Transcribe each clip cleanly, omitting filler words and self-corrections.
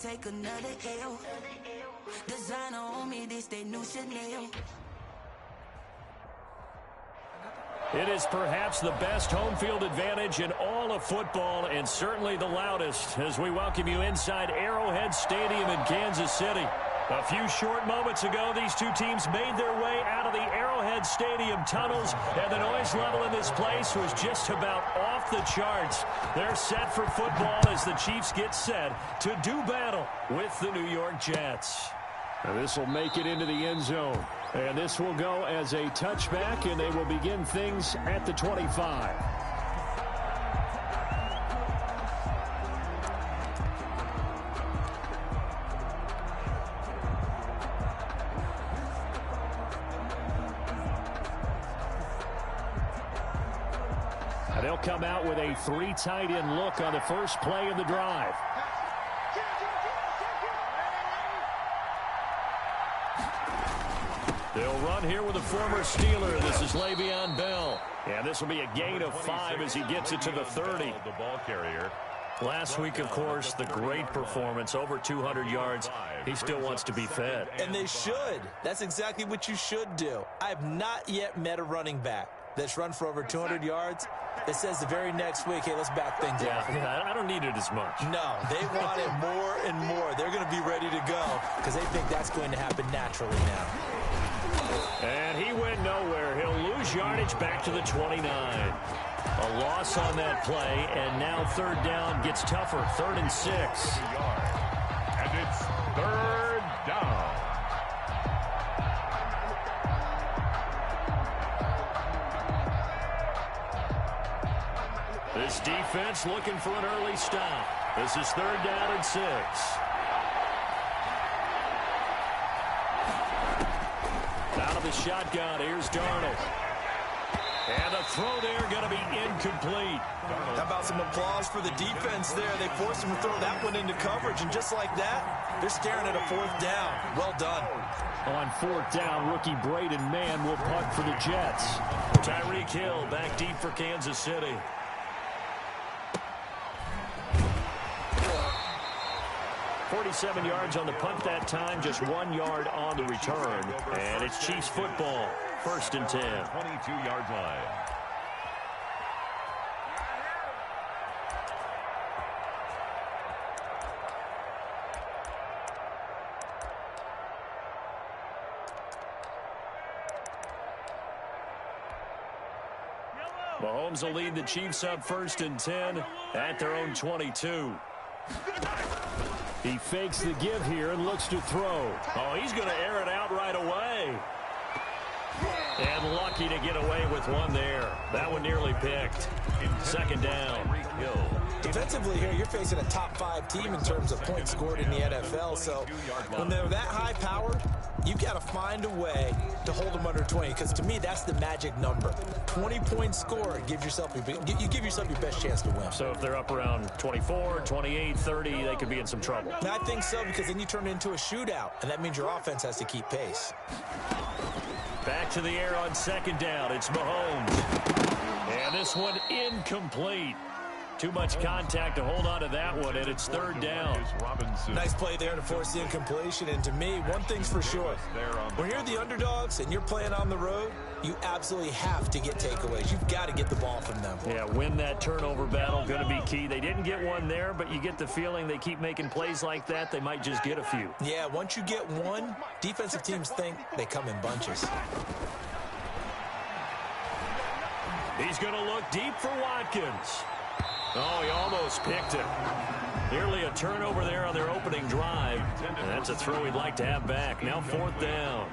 take another L. Designer on me, this they new Chanel. It is perhaps the best home field advantage in all of football, and certainly the loudest, as we welcome you inside Arrowhead Stadium in Kansas City. A few short moments ago, these two teams made their way out of the Arrowhead Stadium tunnels, and the noise level in this place was just about off the charts. They're set for football as the Chiefs get set to do battle with the New York Jets. And this will make it into the end zone. And this will go as a touchback, and they will begin things at the 25. And they'll come out with a 3 tight end look on the first play of the drive. They'll run here with a former Steeler. This is Le'Veon Bell. And this will be a gain of 5 as he gets it to the 30. The ball carrier. Last week, of course, the great performance, over 200 yards. He still wants to be fed. And they should. That's exactly what you should do. I have not yet met a running back that's run for over 200 yards that says the very next week, hey, let's back things up. Yeah, I don't need it as much. No, they want it more and more. They're going to be ready to go because they think that's going to happen naturally now. And he went nowhere. He'll lose yardage back to the 29. A loss on that play, and now third down gets tougher. 3rd and 6. And it's 3rd down. This defense looking for an early stop. This is 3rd down and 6. Out of the shotgun, here's Darnold. And the throw there going to be incomplete. How about some applause for the defense there? They forced him to throw that one into coverage, and just like that, they're staring at a 4th down. Well done. On 4th down, rookie Braden Mann will punt for the Jets. Tyreek Hill back deep for Kansas City. .47 yards on the punt that time, just 1 yard on the return. And it's Chiefs football, 1st and 10. 22-yard line. Mahomes will lead the Chiefs up 1st and 10 at their own 22. He fakes the give here and looks to throw. Oh, he's going to air it out right away. And lucky to get away with one there. That one nearly picked. 2nd down. Defensively here, you're facing a top 5 team in terms of points scored in the NFL. So when they're that high powered, you've got to find a way to hold them under 20. Because to me, that's the magic number. 20 points scored, you give yourself your best chance to win. So if they're up around 24, 28, 30, they could be in some trouble. And I think so, because then you turn it into a shootout, and that means your offense has to keep pace. Back to the air on 2nd down. It's Mahomes. And this one incomplete. Too much contact to hold on to that one, and it's 3rd down. Nice play there to force the incompletion. And to me, one thing's for sure. When you're the underdogs and you're playing on the road, you absolutely have to get takeaways. You've got to get the ball from them. Yeah, win that turnover battle, going to be key. They didn't get one there, but you get the feeling they keep making plays like that, they might just get a few. Yeah, once you get one, defensive teams think they come in bunches. He's going to look deep for Watkins. Oh, he almost picked it. Nearly a turnover there on their opening drive. And that's a throw he'd like to have back. Now 4th down.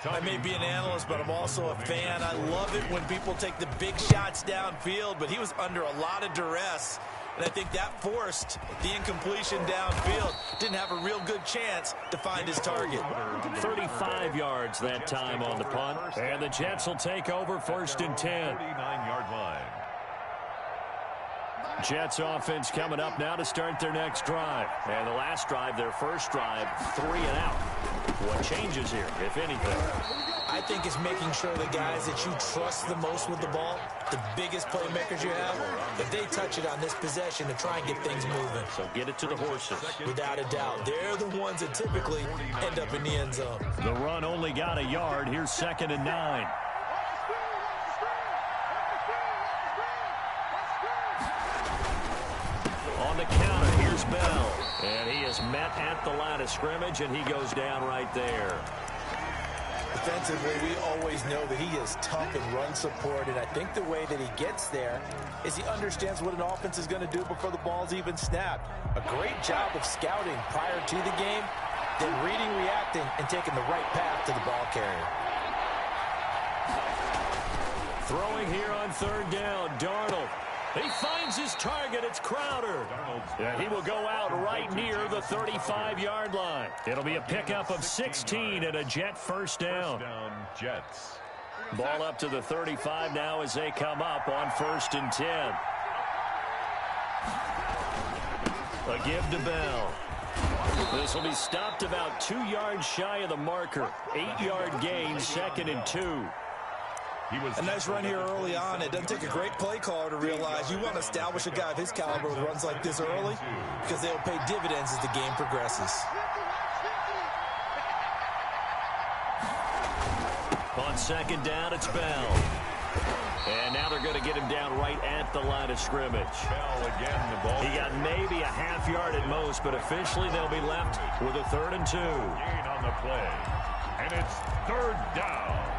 I may be an analyst, but I'm also a fan. I love it when people take the big shots downfield, but he was under a lot of duress. And I think that forced the incompletion downfield. Didn't have a real good chance to find his target. 35 yards that time on the punt. And the Jets will take over 1st and 10. 39-yard line. Jets offense coming up now to start their next drive. And the last drive, their first drive, 3 and out. What changes here, if anything? I think it's making sure the guys that you trust the most with the ball, the biggest playmakers you have, that they touch it on this possession to try and get things moving. So get it to the horses. Without a doubt. They're the ones that typically end up in the end zone. The run only got a yard. Here's 2nd and 9. On the counter, here's Bell. And he is met at the line of scrimmage, and he goes down right there. Defensively, we always know that he is tough in run support, and I think the way that he gets there is he understands what an offense is going to do before the ball's even snapped. A great job of scouting prior to the game, then reading, reacting, and taking the right path to the ball carrier. Throwing here on 3rd down, Darnold. He finds his target. It's Crowder. And he will go out right near the 35-yard line. It'll be a pickup of 16 and a Jet first down. Jets. Ball up to the 35 now as they come up on 1st and 10. A give to Bell. This will be stopped about 2 yards shy of the marker. 8-yard gain, 2nd and 2. A nice run here early on. It doesn't take a great play caller to realize you want to establish a guy of his caliber with runs like this early because they'll pay dividends as the game progresses. On 2nd down, it's Bell. And now they're going to get him down right at the line of scrimmage. Bell again, the ball. He got maybe a half yard at most, but officially they'll be left with a 3rd and 2. Gain on the play. And it's 3rd down.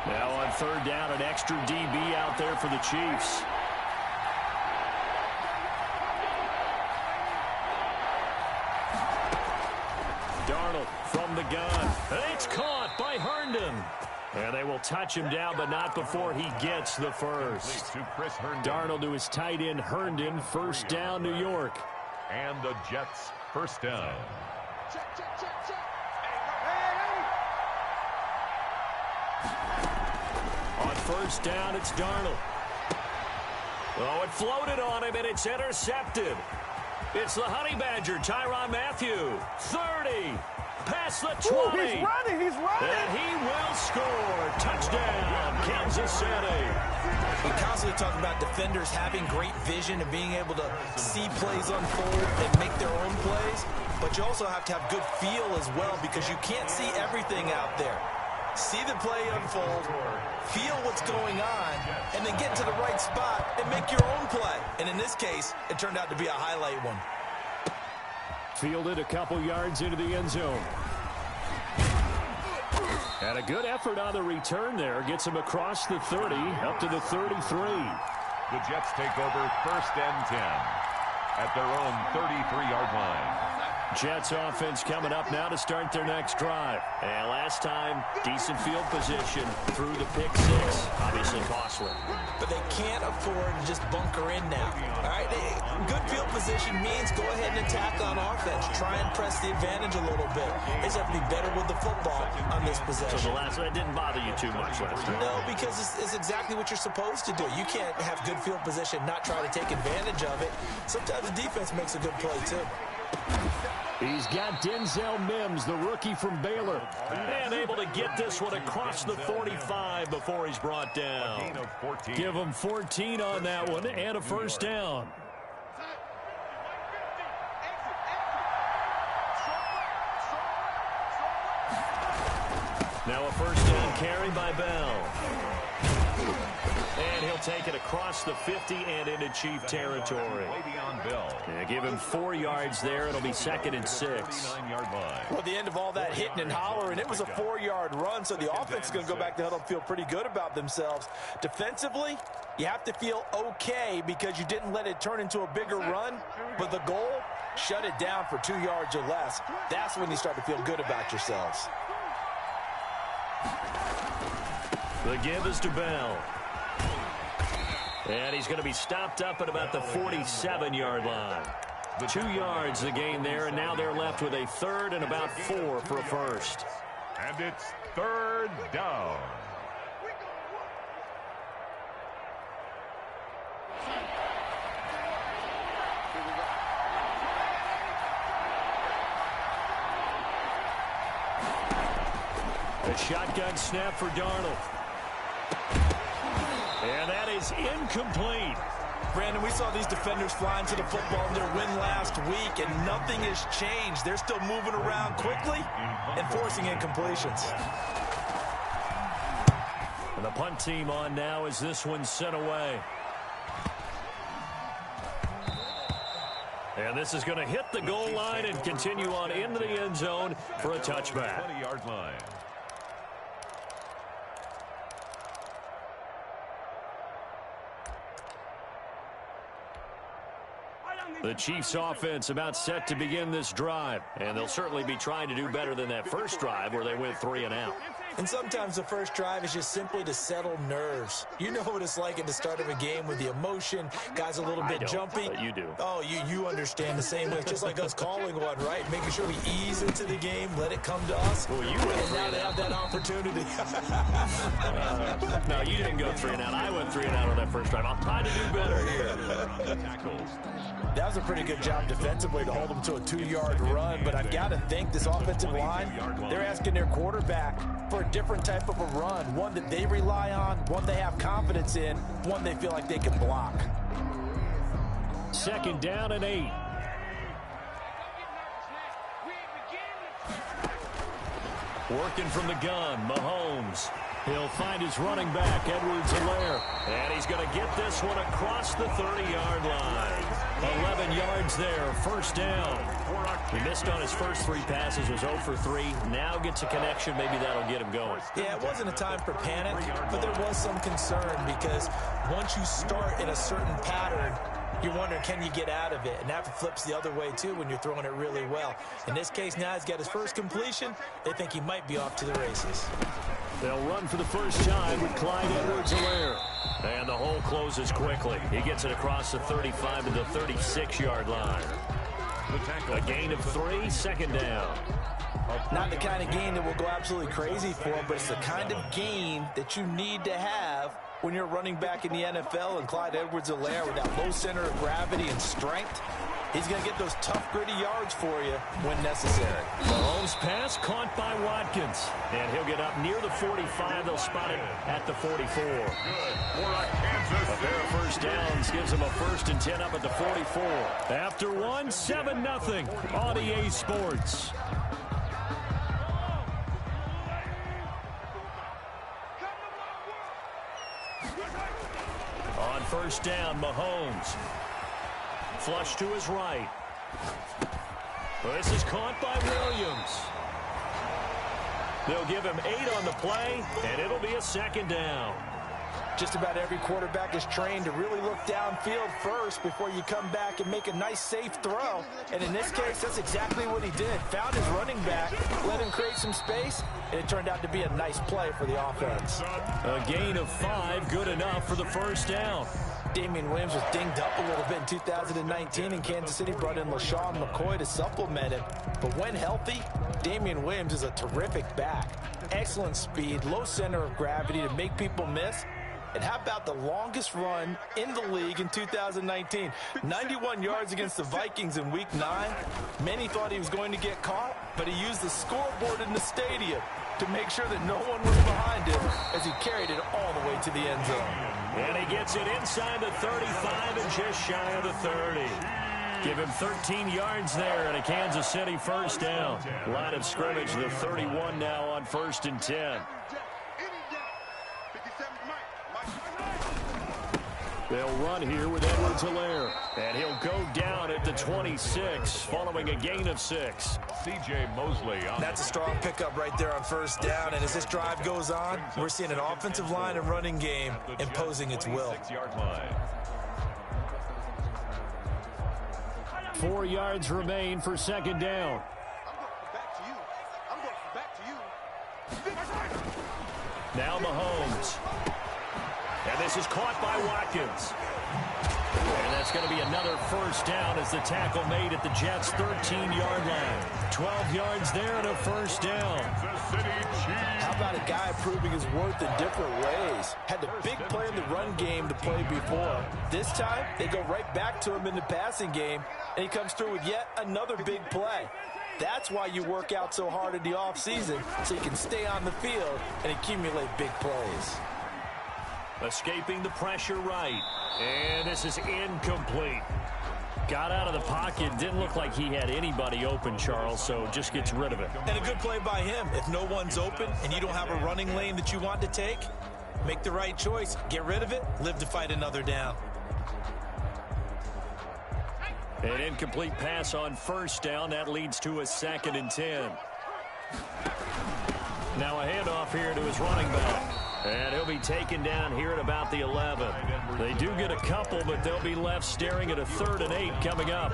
Now on 3rd down, an extra DB out there for the Chiefs. Darnold from the gun. It's caught by Herndon. And they will touch him down, but not before he gets the first. Darnold to his tight end, Herndon. 1st down, New York. And the Jets first down. On 1st down, it's Darnold. Oh, it floated on him, and it's intercepted. It's the Honey Badger, Tyrann Mathieu. 30. Past the 20. Ooh, he's running. And he will score. Touchdown, Kansas City. We constantly talk about defenders having great vision and being able to see plays unfold and make their own plays. But you also have to have good feel as well because you can't see everything out there. See the play unfold, feel what's going on, and then get to the right spot and make your own play. And in this case, it turned out to be a highlight one. Fielded a couple yards into the end zone. And a good effort on the return there. Gets him across the 30, up to the 33. The Jets take over 1st and 10 at their own 33-yard line. Jets offense coming up now to start their next drive. And last time, decent field position through the pick 6. Obviously costly. But they can't afford to just bunker in now. All right, good field position means go ahead and attack on offense. Try and press the advantage a little bit. They just have to be better with the football on this possession. So the last that didn't bother you too much last time? No, because it's exactly what you're supposed to do. You can't have good field position, not try to take advantage of it. Sometimes the defense makes a good play, too. He's got Denzel Mims, the rookie from Baylor, and able to get this one across the 45 before he's brought down. Give him 14 on that one and a first down. Now a first down carry by Bell. And he'll take it across the 50 and into Chief territory. Yeah, give him 4 yards there. It'll be 2nd and 6. Well, the end of all that hitting and hollering, it was a 4-yard run, so the offense is going to go back to huddle and feel pretty good about themselves. Defensively, you have to feel okay because you didn't let it turn into a bigger run, but the goal, shut it down for 2 yards or less. That's when you start to feel good about yourselves. The give is to Bell. And he's going to be stopped up at about the 47-yard line. 2 yards the gain there, and now they're left with a 3rd and about 4 for a first. And it's 3rd down. A shotgun snap for Darnold. And that is incomplete. Brandon, we saw these defenders flying to the football in their win last week, and nothing has changed. They're still moving around quickly and forcing incompletions. And the punt team on now as this one's sent away. And this is going to hit the goal line and continue on into the end zone for a touchback. 20-yard line. The Chiefs offense about set to begin this drive, and they'll certainly be trying to do better than that first drive where they went 3 and out. And sometimes the first drive is just simply to settle nerves. You know what it's like at the start of a game with the emotion, guys a little bit jumpy. But you do. Oh, you understand the same way. It's just like us calling one, right? Making sure we ease into the game, let it come to us. Well, you and now they have that opportunity. No, you didn't go 3 and out. I went 3 and out on that first drive. I'll try to do better here. That was a pretty good job defensively to hold them to a 2-yard run, but I've got to think this offensive line, they're asking their quarterback for a different type of a run, one that they rely on, one they have confidence in, one they feel like they can block. 2nd down and 8. Working from the gun, Mahomes. He'll find his running back, Edwards-Helaire. And he's going to get this one across the 30-yard line. 11 yards there, 1st down. He missed on his first 3 passes, was 0 for 3. Now gets a connection. Maybe that'll get him going. Yeah, it wasn't a time for panic, but there was some concern because once you start in a certain pattern, you're wondering, can you get out of it? And that flips the other way, too, when you're throwing it really well. In this case, now he's got his first completion. They think he might be off to the races. They'll run for the first time with Clyde Edwards-Helaire. And the hole closes quickly. He gets it across the 35 to the 36-yard line. A gain of 3, 2nd down. Not the kind of gain that will go absolutely crazy for him, but it's the kind of gain that you need to have when you're running back in the NFL. And Clyde Edwards-Helaire, with that low center of gravity and strength, he's going to get those tough, gritty yards for you when necessary. Mahomes' pass caught by Watkins. And he'll get up near the 45. They'll spot it at the 44. A pair of first downs gives him a 1st and 10 up at the 44. After one, 7-0 on EA Sports. On 1st down, Mahomes. Flush to his right. This is caught by Williams. They'll give him 8 on the play, and it'll be a 2nd down. Just about every quarterback is trained to really look downfield first before you come back and make a nice, safe throw. And in this case, that's exactly what he did. Found his running back, let him create some space, and it turned out to be a nice play for the offense. A gain of 5, good enough for the 1st down. Damian Williams was dinged up a little bit in 2019, and Kansas City brought in LaShawn McCoy to supplement him. But when healthy, Damian Williams is a terrific back. Excellent speed, low center of gravity to make people miss. And how about the longest run in the league in 2019? 91 yards against the Vikings in Week 9. Many thought he was going to get caught, but he used the scoreboard in the stadium to make sure that no one was behind him as he carried it all the way to the end zone. And he gets it inside the 35 and just shy of the 30. Give him 13 yards there and a Kansas City 1st down. Line of scrimmage, the 31 now on 1st and 10. They'll run here with Edwards-Helaire. And he'll go down at the 26 following a gain of 6. C.J. Mosley. That's a strong pickup right there on 1st down. And as this drive goes on, we're seeing an offensive line and running game imposing its will. 4 yards remain for 2nd down. Now Mahomes. And this is caught by Watkins. And that's going to be another 1st down as the tackle made at the Jets' 13-yard line. 12 yards there and a 1st down. How about a guy proving his worth in different ways? Had the big play in the run game to play before. This time, they go right back to him in the passing game, and he comes through with yet another big play. That's why you work out so hard in the offseason, so you can stay on the field and accumulate big plays. Escaping the pressure right. And this is incomplete. Got out of the pocket. Didn't look like he had anybody open, Charles, so just gets rid of it. And a good play by him. If no one's open and you don't have a running lane that you want to take, make the right choice. Get rid of it. Live to fight another down. An incomplete pass on first down. That leads to a 2nd and 10. Now a handoff here to his running back. And he'll be taken down here at about the 11. They do get a couple, but they'll be left staring at a 3rd and 8 coming up.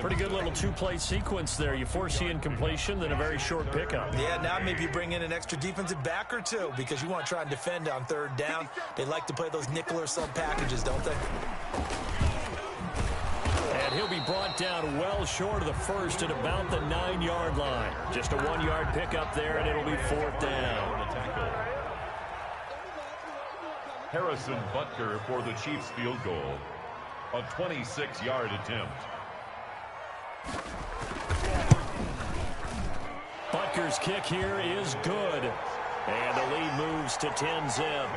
Pretty good little two-play sequence there. You force the incompletion, then a very short pickup. Yeah, now maybe bring in an extra defensive back or two because you want to try and defend on 3rd down. They like to play those nickel or sub packages, don't they? And he'll be brought down well short of the first at about the 9-yard line. Just a 1-yard pickup there, and it'll be 4th down. Harrison Butker for the Chiefs field goal. A 26-yard attempt. Butker's kick here is good. And the lead moves to 10-zip.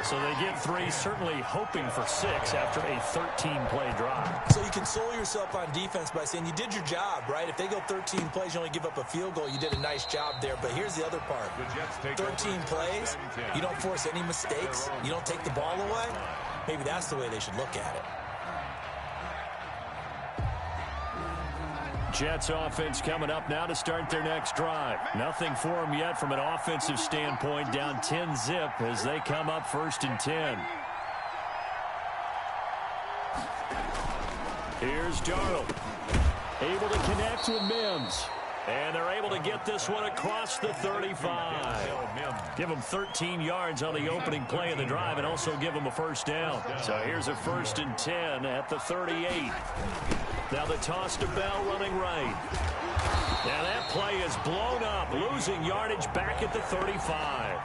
So they get 3, certainly hoping for 6 after a 13-play drive. So you console yourself on defense by saying you did your job, right? If they go 13 plays, you only give up a field goal, you did a nice job there. But here's the other part. 13 plays, you don't force any mistakes, you don't take the ball away. Maybe that's the way they should look at it. Jets offense coming up now to start their next drive. Nothing for them yet from an offensive standpoint. Down 10-zip as they come up 1st and 10. Here's Darnold. Able to connect with Mims. And they're able to get this one across the 35. Give them 13 yards on the opening play of the drive and also give them a 1st down. So here's a 1st and 10 at the 38. Now the toss to Bell running right. Now that play is blown up, losing yardage back at the 35.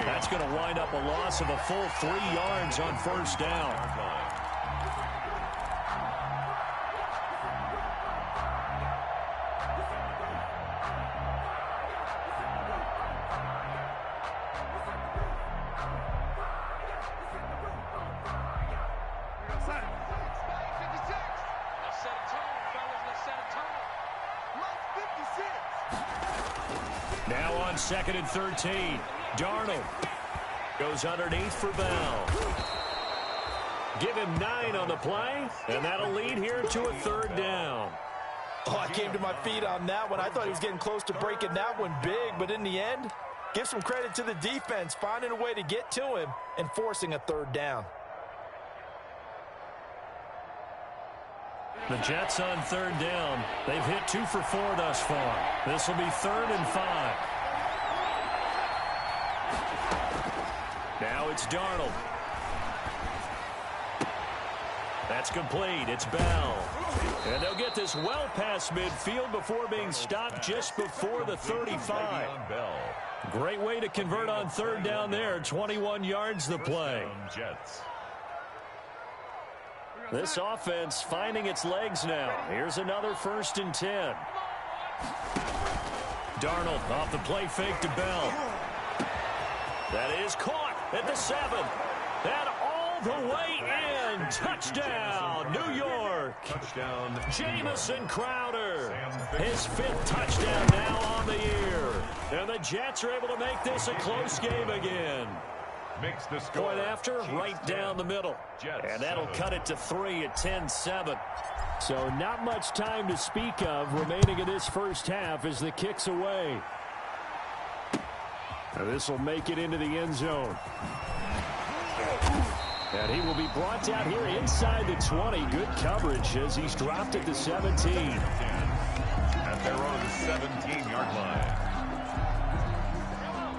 That's going to wind up a loss of a full 3 yards on 1st down. Now on 2nd and 13. Darnold goes underneath for Bell. Give him 9 on the play, and that'll lead here to a 3rd down. Oh, I came to my feet on that one. I thought he was getting close to breaking that one big, but in the end, give some credit to the defense, finding a way to get to him and forcing a 3rd down. The Jets on 3rd down. They've hit 2 for 4 thus far. This will be 3rd and 5. Now it's Darnold. That's complete. It's Bell. And they'll get this well past midfield before being stopped just before the 35. Great way to convert on 3rd down there. 21 yards the play. This offense finding its legs now. Here's another 1st and 10. Darnold off the play fake to Bell. That is caught at the 7. And all the way in. Touchdown, New York. Touchdown, Jamison Crowder. His 5th touchdown now on the year. And the Jets are able to make this a close game again. Makes the score. Point after, right down the middle. And that'll cut it to 3 at 10-7. So not much time to speak of remaining in this first half as the kick's away. Now this will make it into the end zone. And he will be brought down here inside the 20. Good coverage as he's dropped at the 17. At their own 17-yard line.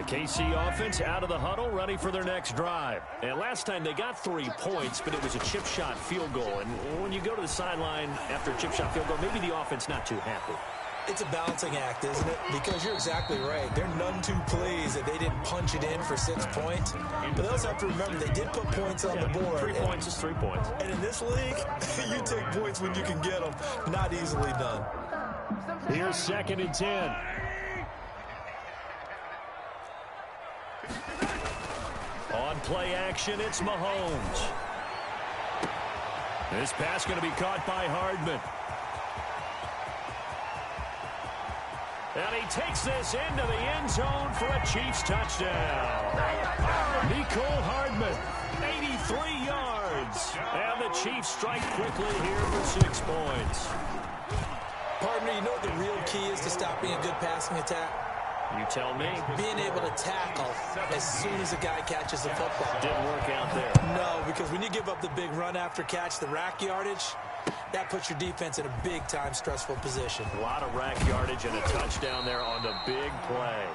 KC offense out of the huddle, ready for their next drive. And last time they got 3 points, but it was a chip shot field goal. And when you go to the sideline after a chip shot field goal, maybe the offense not too happy. It's a balancing act, isn't it? Because you're exactly right. They're none too pleased that they didn't punch it in for 6 points. But they also have to remember they did put points on the board. 3 points is 3 points. And in this league, you take points when you can get them. Not easily done. Here's 2nd and 10. On play action, it's Mahomes. This pass going to be caught by Hardman. And he takes this into the end zone for a Chiefs touchdown. Nicole Hardman, 83 yards. And the Chiefs strike quickly here for 6 points. Partner, you know what the real key is to stopping a good passing attack? You tell me. Being able to tackle as soon as a guy catches the football. Didn't work out there. No, because when you give up the big run after catch, the rack yardage, that puts your defense in a big-time stressful position. A lot of rack yardage and a touchdown there on the big play.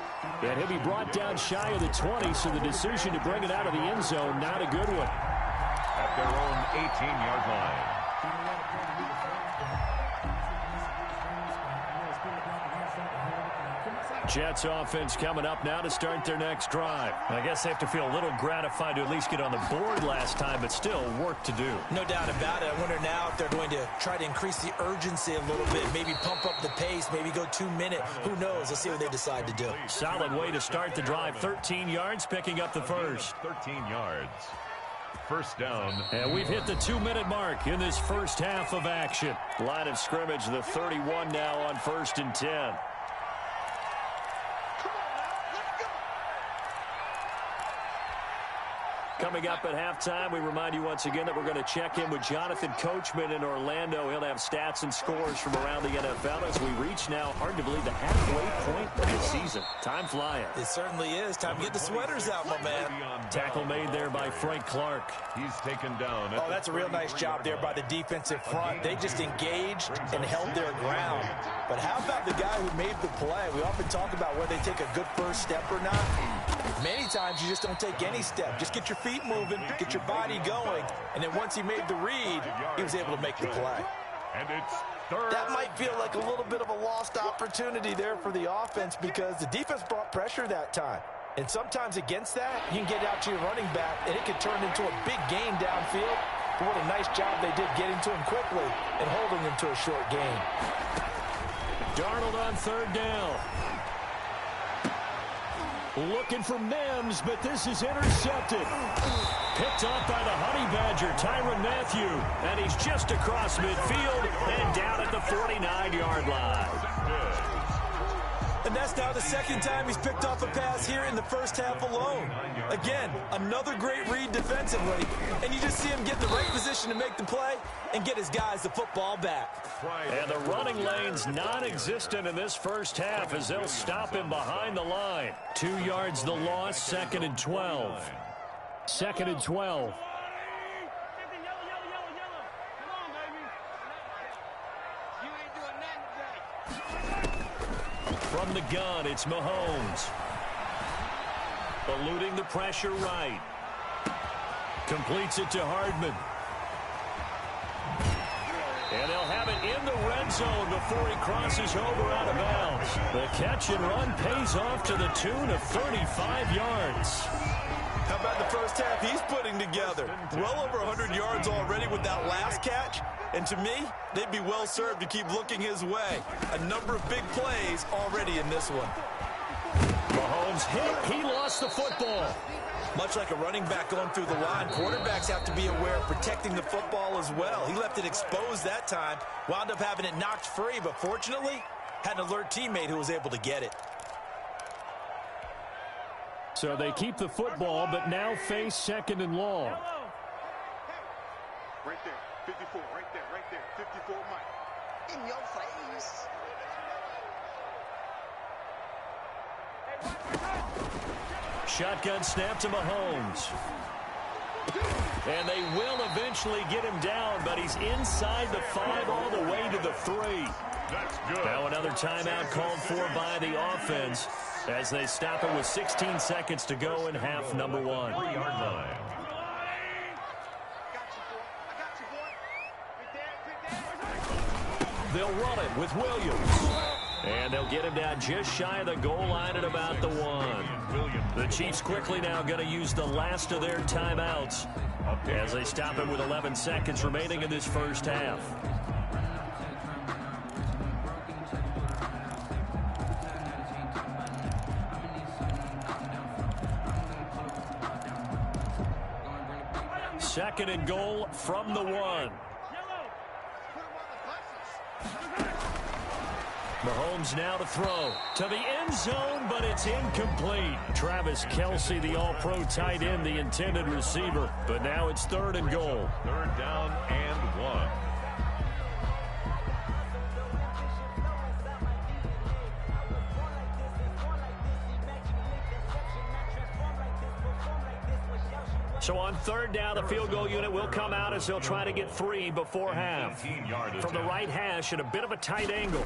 And he'll be brought down shy of the 20, so the decision to bring it out of the end zone, not a good one. At their own 18-yard line. Jets offense coming up now to start their next drive. I guess they have to feel a little gratified to at least get on the board last time, but still work to do. No doubt about it. I wonder now if they're going to try to increase the urgency a little bit, maybe pump up the pace, maybe go 2-minute. Who knows? Let's see what they decide to do. Solid way to start the drive. 13 yards, picking up the first. 13 yards. First down. And we've hit the 2-minute mark in this first half of action. Line of scrimmage, the 31 now on 1st and 10. Coming up at halftime, we remind you once again that we're going to check in with Jonathan Coachman in Orlando. He'll have stats and scores from around the NFL as we reach now, hard to believe, the halfway point of the season. Time flying. It certainly is. Time to get the sweaters out, my man. Tackle made there by Frank Clark. He's taken down. Oh, that's a real nice job there by the defensive front. They just engaged and held their ground. But how about the guy who made the play? We often talk about whether they take a good first step or not. Many times you just don't take any step. Just get your feet moving, get your body going, and then once he made the read, he was able to make the play. And it's third. That might feel like a little bit of a lost opportunity there for the offense because the defense brought pressure that time. And sometimes against that, you can get out to your running back, and it could turn into a big gain downfield. But what a nice job they did getting to him quickly and holding him to a short gain. Darnold on 3rd down. Looking for Mims, but this is intercepted. Picked off by the Honey Badger, Tyrann Mathieu. And he's just across midfield and down at the 49-yard line. And that's now the 2nd time he's picked off a pass here in the first half alone. Again, another great read defensively. And you just see him get in the right position to make the play and get his guys the football back. And the running lane's non-existent in this first half as they'll stop him behind the line. 2 yards the loss, 2nd and 12. 2nd and 12. From the gun, it's Mahomes. Eluding the pressure right. Completes it to Hardman. And they'll have it in the red zone before he crosses over out of bounds. The catch and run pays off to the tune of 35 yards. How about the first half he's putting together? Well over 100 yards already with that last catch. And to me, they'd be well served to keep looking his way. A number of big plays already in this one. Mahomes hit. He lost the football. Much like a running back going through the line, quarterbacks have to be aware of protecting the football as well. He left it exposed that time, wound up having it knocked free, but fortunately, had an alert teammate who was able to get it. So they keep the football, but now face 2nd and long. Right there, 54, right there, 54, Mike. In your face. Shotgun snap to Mahomes. And they will eventually get him down, but he's inside the 5 all the way to the 3. That's good. Now another timeout called for by the offense as they stop it with 16 seconds to go in half number 1. 3-yard line. They'll run it with Williams. And they'll get him down just shy of the goal line at about the 1. The Chiefs quickly now going to use the last of their timeouts as they stop it with 11 seconds remaining in this first half. 2nd and goal from the 1. Mahomes now to throw to the end zone, but it's incomplete. Travis Kelce, the all-pro tight end, the intended receiver. But now it's 3rd and goal. 3rd down and 1. So on 3rd down, the field goal unit will come out as they'll try to get 3 before half. From the right hash at a bit of a tight angle.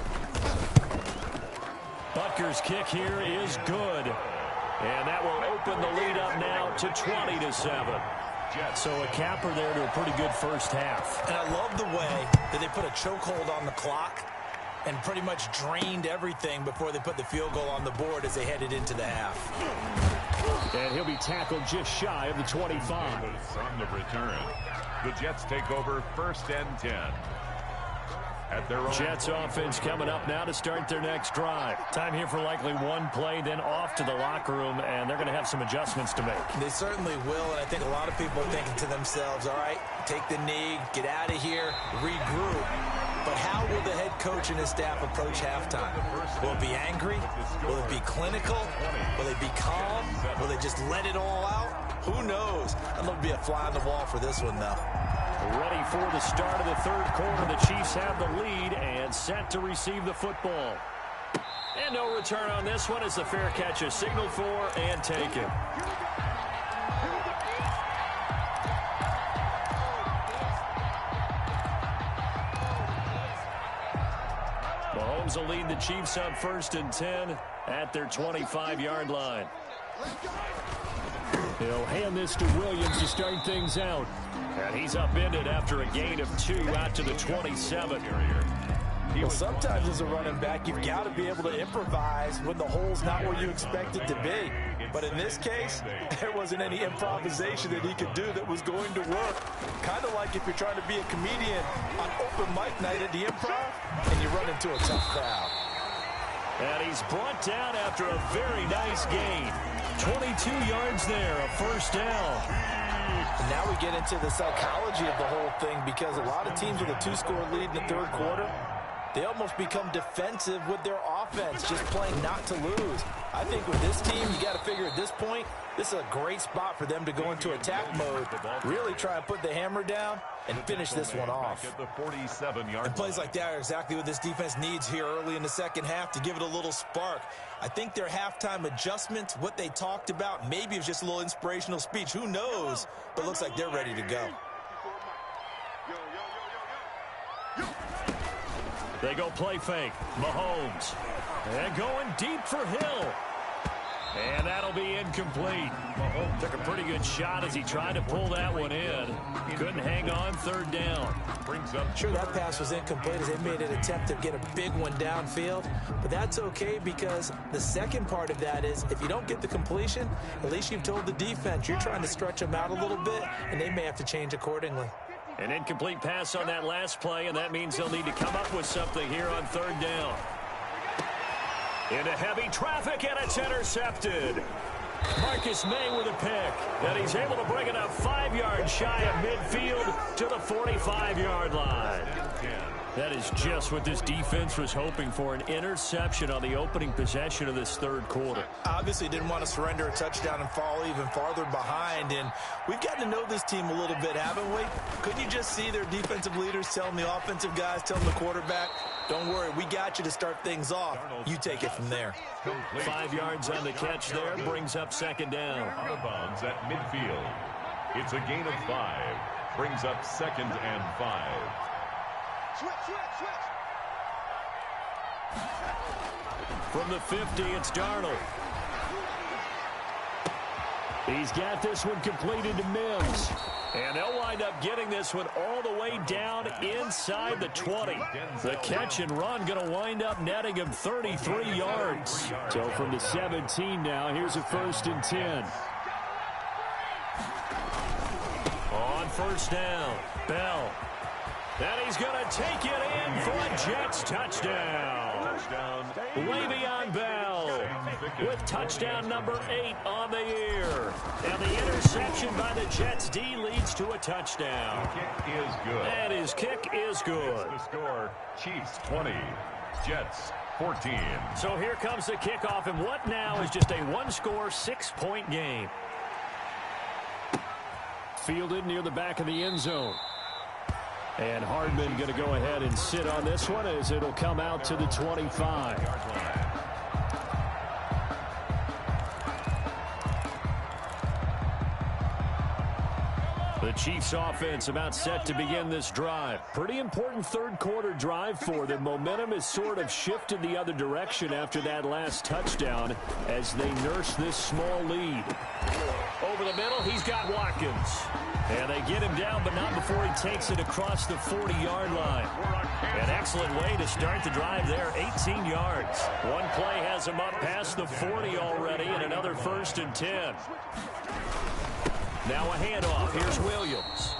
Butker's kick here is good. And that will open the lead up now to 20-7. So a capper there to a pretty good first half. And I love the way that they put a chokehold on the clock and pretty much drained everything before they put the field goal on the board as they headed into the half. And he'll be tackled just shy of the 25. On the return, the Jets take over 1st and 10. At their own Jets offense coming up now to start their next drive. Time here for likely one play, then off to the locker room, and they're going to have some adjustments to make. They certainly will, and I think a lot of people are thinking to themselves, all right, take the knee, get out of here, regroup. But how will the head coach and his staff approach halftime? Will it be angry? Will it be clinical? Will they be calm? Will they just let it all out? Who knows? I'd love to be a fly on the wall for this one, though. Ready for the start of the 3rd quarter. The Chiefs have the lead and set to receive the football. And no return on this one as the fair catch is signaled for and taken. Mahomes will lead the Chiefs on 1st and 10 at their 25-yard line. He'll hand this to Williams to start things out. And he's upended after a gain of 2 out to the 27. Well, sometimes as a running back, you've got to be able to improvise when the hole's not where you expect it to be. But in this case, there wasn't any improvisation that he could do that was going to work. Kind of like if you're trying to be a comedian on open mic night at the Improv and you run into a tough crowd. And he's brought down after a very nice gain. 22 yards there, a 1st down. And now we get into the psychology of the whole thing because a lot of teams with a 2-score lead in the 3rd quarter, they almost become defensive with their offense, just playing not to lose. I think with this team, you got to figure at this point, this is a great spot for them to go into attack mode, really try and put the hammer down and finish this one off. And plays like that are exactly what this defense needs here early in the 2nd half to give it a little spark. I think their halftime adjustment, what they talked about, maybe it was just a little inspirational speech. Who knows? But it looks like they're ready to go. They go play fake. Mahomes. And going deep for Hill. And that'll be incomplete. Mahomes took a pretty good shot as he tried to pull that one in. Couldn't hang on 3rd down. Sure, that pass was incomplete as they made an attempt to get a big one downfield. But that's okay because the second part of that is if you don't get the completion, at least you've told the defense you're trying to stretch them out a little bit, and they may have to change accordingly. An incomplete pass on that last play, and that means they'll need to come up with something here on 3rd down. Into heavy traffic, and it's intercepted. Marcus May with a pick, and he's able to bring it up 5 yards shy of midfield to the 45-yard line. That is just what this defense was hoping for, an interception on the opening possession of this 3rd quarter. Obviously didn't want to surrender a touchdown and fall even farther behind, and we've gotten to know this team a little bit, haven't we? Couldn't you just see their defensive leaders telling the offensive guys, telling the quarterback, don't worry, we got you to start things off. You take it from there. 5 yards on the catch there, brings up 2nd down. Out of bounds at midfield. It's a gain of 5. Brings up 2nd and 5. Switch. From the 50, it's Darnold. He's got this one completed to Mims. And they'll wind up getting this one all the way down inside the 20. The catch and run going to wind up netting him 33 yards. So from the 17 now, here's a 1st and 10. On 1st down, Bell. And he's going to take it in for a Jets touchdown. Le'Veon Bell. with touchdown number 8 on the year. And the interception by the Jets D leads to a touchdown. Kick is good. And his kick is good. The score, Chiefs 20, Jets 14. So here comes the kickoff, and what now is just a one-score, 6-point game. Fielded near the back of the end zone. And Hardman going to go ahead and sit on this one as it'll come out to the 25. The Chiefs offense about set to begin this drive. Pretty important third quarter drive for them. Momentum has sort of shifted the other direction after that last touchdown as they nurse this small lead. Over the middle, he's got Watkins. And they get him down, but not before he takes it across the 40-yard line. An excellent way to start the drive there, 18 yards. One play has him up past the 40 already, and another 1st and 10. Now a handoff. Here's Williams.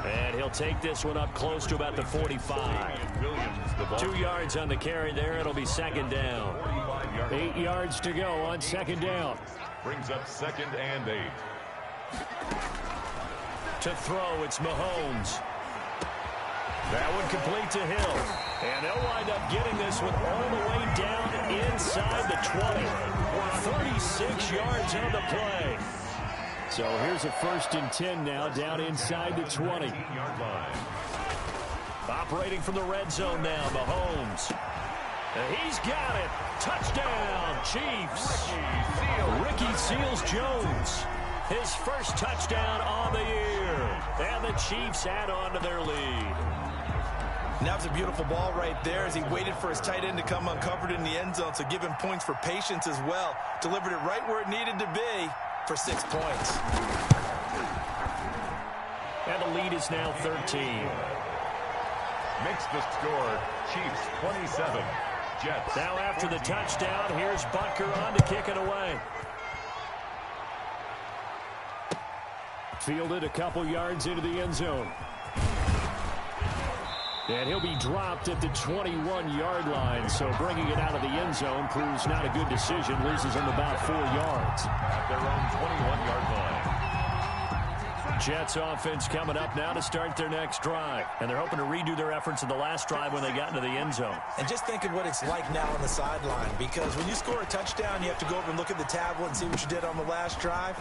And he'll take this one up close to about the 45. 2 yards on the carry there. It'll be 2nd down. 8 yards to go on 2nd down. Brings up 2nd and 8. To throw, it's Mahomes. That one complete to Hill. And they'll wind up getting this one all the way down inside the 20. 36 yards on the play. So here's a 1st and 10 now down inside the 20. Operating from the red zone now, Mahomes. And he's got it. Touchdown, Chiefs. Ricky Seals-Jones. His first touchdown on the year. And the Chiefs add on to their lead. Now it's a beautiful ball right there as he waited for his tight end to come uncovered in the end zone, so give him points for patience as well. Delivered it right where it needed to be for 6 points. And the lead is now 13. Makes the score, Chiefs 27, Jets. Now after the touchdown, here's Butker on to kick it away. Fielded a couple yards into the end zone. And he'll be dropped at the 21-yard line, so bringing it out of the end zone proves not a good decision. Loses him about 4 yards. At their own 21-yard line. Jets offense coming up now to start their next drive. And they're hoping to redo their efforts in the last drive when they got into the end zone. And just think of what it's like now on the sideline, because when you score a touchdown, you have to go over and look at the tablet and see what you did on the last drive.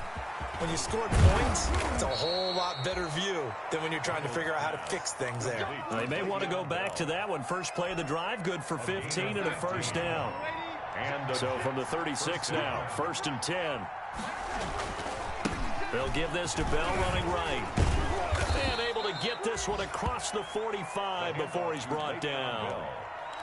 When you scored points, it's a whole lot better view than when you're trying to figure out how to fix things there. They may want to go back to that one. First play of the drive, good for 15 and a 1st down. So from the 36 now, 1st and 10. They'll give this to Bell running right. And able to get this one across the 45 before he's brought down.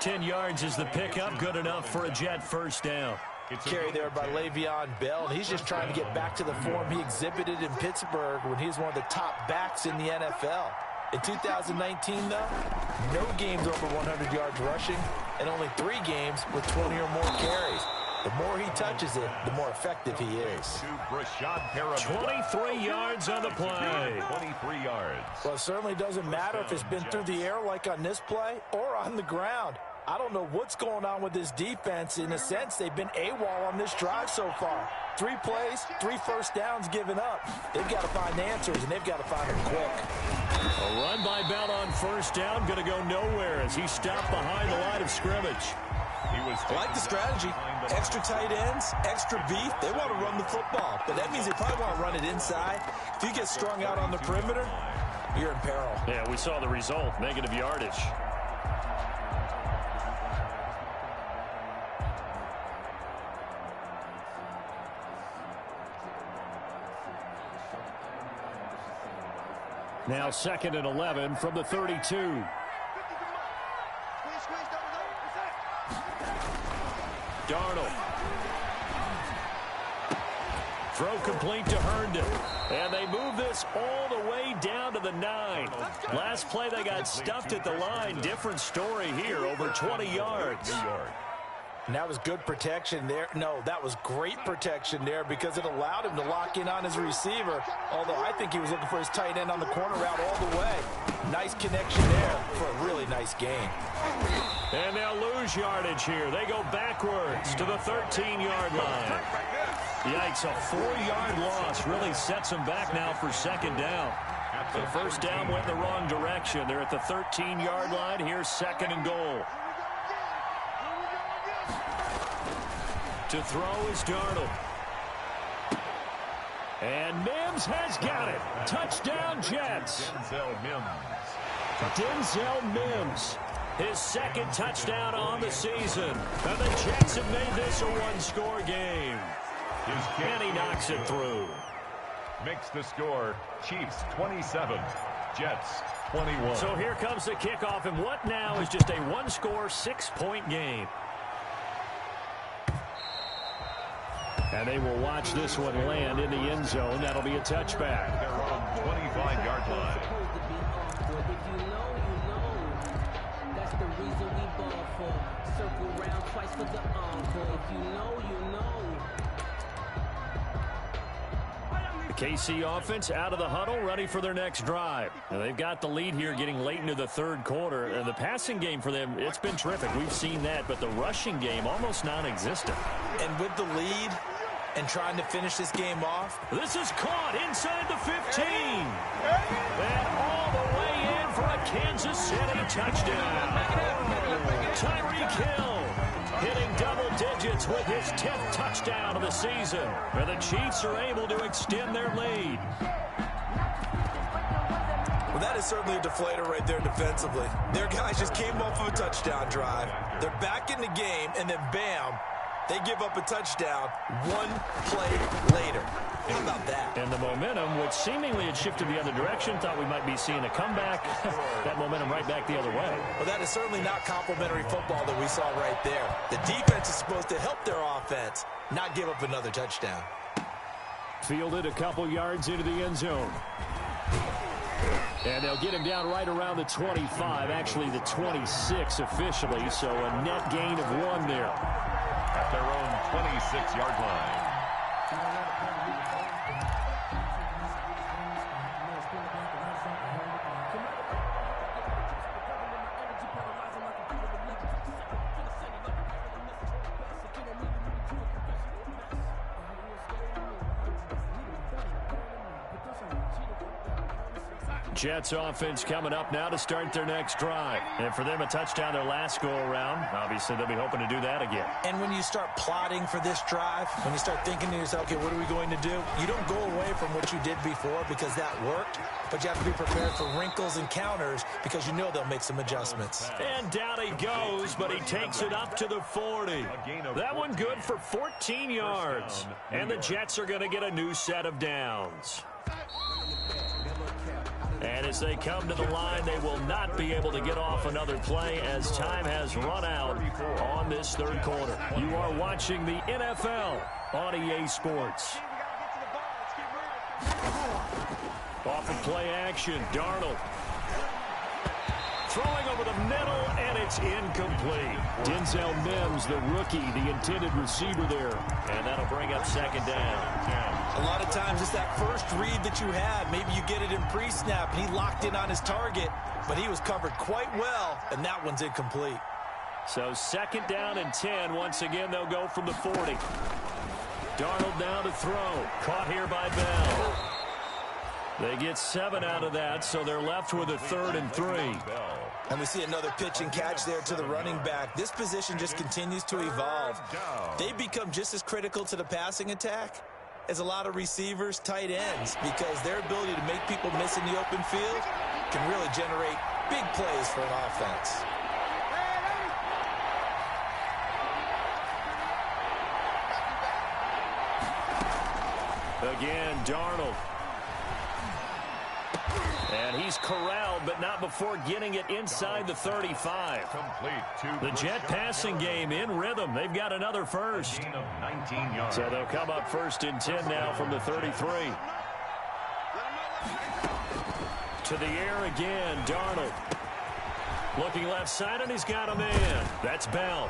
10 yards is the pickup, good enough for a Jet 1st down. Carry there by Le'Veon Bell, and he's just trying to get back to the form he exhibited in Pittsburgh when he was one of the top backs in the NFL. In 2019, though, no games over 100 yards rushing, and only 3 games with 20 or more carries. The more he touches it, the more effective he is. 23 yards on the play. 23 yards. Well, it certainly doesn't matter if it's been through the air like on this play or on the ground. I don't know what's going on with this defense. In a sense, they've been AWOL on this drive so far. 3 plays, 3 1st downs given up. They've got to find answers, and they've got to find them quick. A run by Bell on 1st down, going to go nowhere as he stopped behind the line of scrimmage. I like the strategy. Extra tight ends, extra beef. They want to run the football, but that means they probably want to run it inside. If you get strung out on the perimeter, you're in peril. Yeah, we saw the result, negative yardage. Now 2nd and 11 from the 32. Darnold. Throw complete to Herndon. And they move this all the way down to the 9. Last play they got stuffed at the line. Different story here, over 20 yards. And that was good protection there. No, that was great protection there because it allowed him to lock in on his receiver. Although I think he was looking for his tight end on the corner route all the way. Nice connection there for a really nice gain. And they'll lose yardage here. They go backwards to the 13-yard line. Yikes, a 4-yard loss really sets them back now for second down. The first down went in the wrong direction. They're at the 13-yard line. Here's second and goal. To throw is Darnold. And Mims has got it. Touchdown, Jets. Denzel Mims. His second touchdown on the season. And the Jets have made this a one-score game. And he knocks it through. Makes the score Chiefs 27, Jets 21. So here comes the kickoff, and what now is just a one-score, 6-point game. And they will watch this one land in the end zone. That'll be a touchback. They're on 25-yard line. If you know, that's the reason we ball for. Circle round twice for the encore. If you know, you know. The KC offense out of the huddle, ready for their next drive. And they've got the lead here getting late into the third quarter. And the passing game for them, it's been terrific. We've seen that, but the rushing game almost non-existent. And with the lead and trying to finish this game off. This is caught inside the 15. And all the way in for a Kansas City touchdown. Tyreek Hill hitting double digits with his 10th touchdown of the season. And the Chiefs are able to extend their lead. Well, that is certainly a deflator right there defensively. Their guys just came off of a touchdown drive. They're back in the game, and then bam, they give up a touchdown one play later. How about that? And the momentum, which seemingly had shifted the other direction, thought we might be seeing a comeback. That momentum right back the other way. Well, that is certainly not complimentary football that we saw right there. The defense is supposed to help their offense, not give up another touchdown. Fielded a couple yards into the end zone. And they'll get him down right around the 25, actually the 26 officially, so a net gain of 1 there. At their own 26-yard line. Jets offense coming up now to start their next drive. And for them, a touchdown their last go-around. Obviously, they'll be hoping to do that again. And when you start plotting for this drive, when you start thinking to yourself, okay, what are we going to do? You don't go away from what you did before because that worked, but you have to be prepared for wrinkles and counters because you know they'll make some adjustments. And down he goes, but he takes it up to the 40. That one good for 14 yards. And the Jets are going to get a new set of downs. And as they come to the line, they will not be able to get off another play as time has run out on this third quarter. You are watching the NFL on EA Sports. Off of play action, Darnold. Throwing over the middle, and it's incomplete. Denzel Mims, the rookie, the intended receiver there. And that'll bring up second down. A lot of times it's that first read that you have. Maybe you get it in pre-snap, and he locked in on his target, but he was covered quite well, and that one's incomplete. So second down and 10. Once again, they'll go from the 40. Darnold now to throw. Caught here by Bell. They get 7 out of that, so they're left with a 3rd and 3. And we see another pitch and catch there to the running back. This position just continues to evolve. They become just as critical to the passing attack as a lot of receivers, tight ends, because their ability to make people miss in the open field can really generate big plays for an offense. Again, Darnold. And he's corralled, but not before getting it inside the 35. The Jet passing game in rhythm. They've got another first. So they'll come up 1st and 10 now from the 33. To the air again, Darnold. Looking left side, and he's got a man. That's Bell.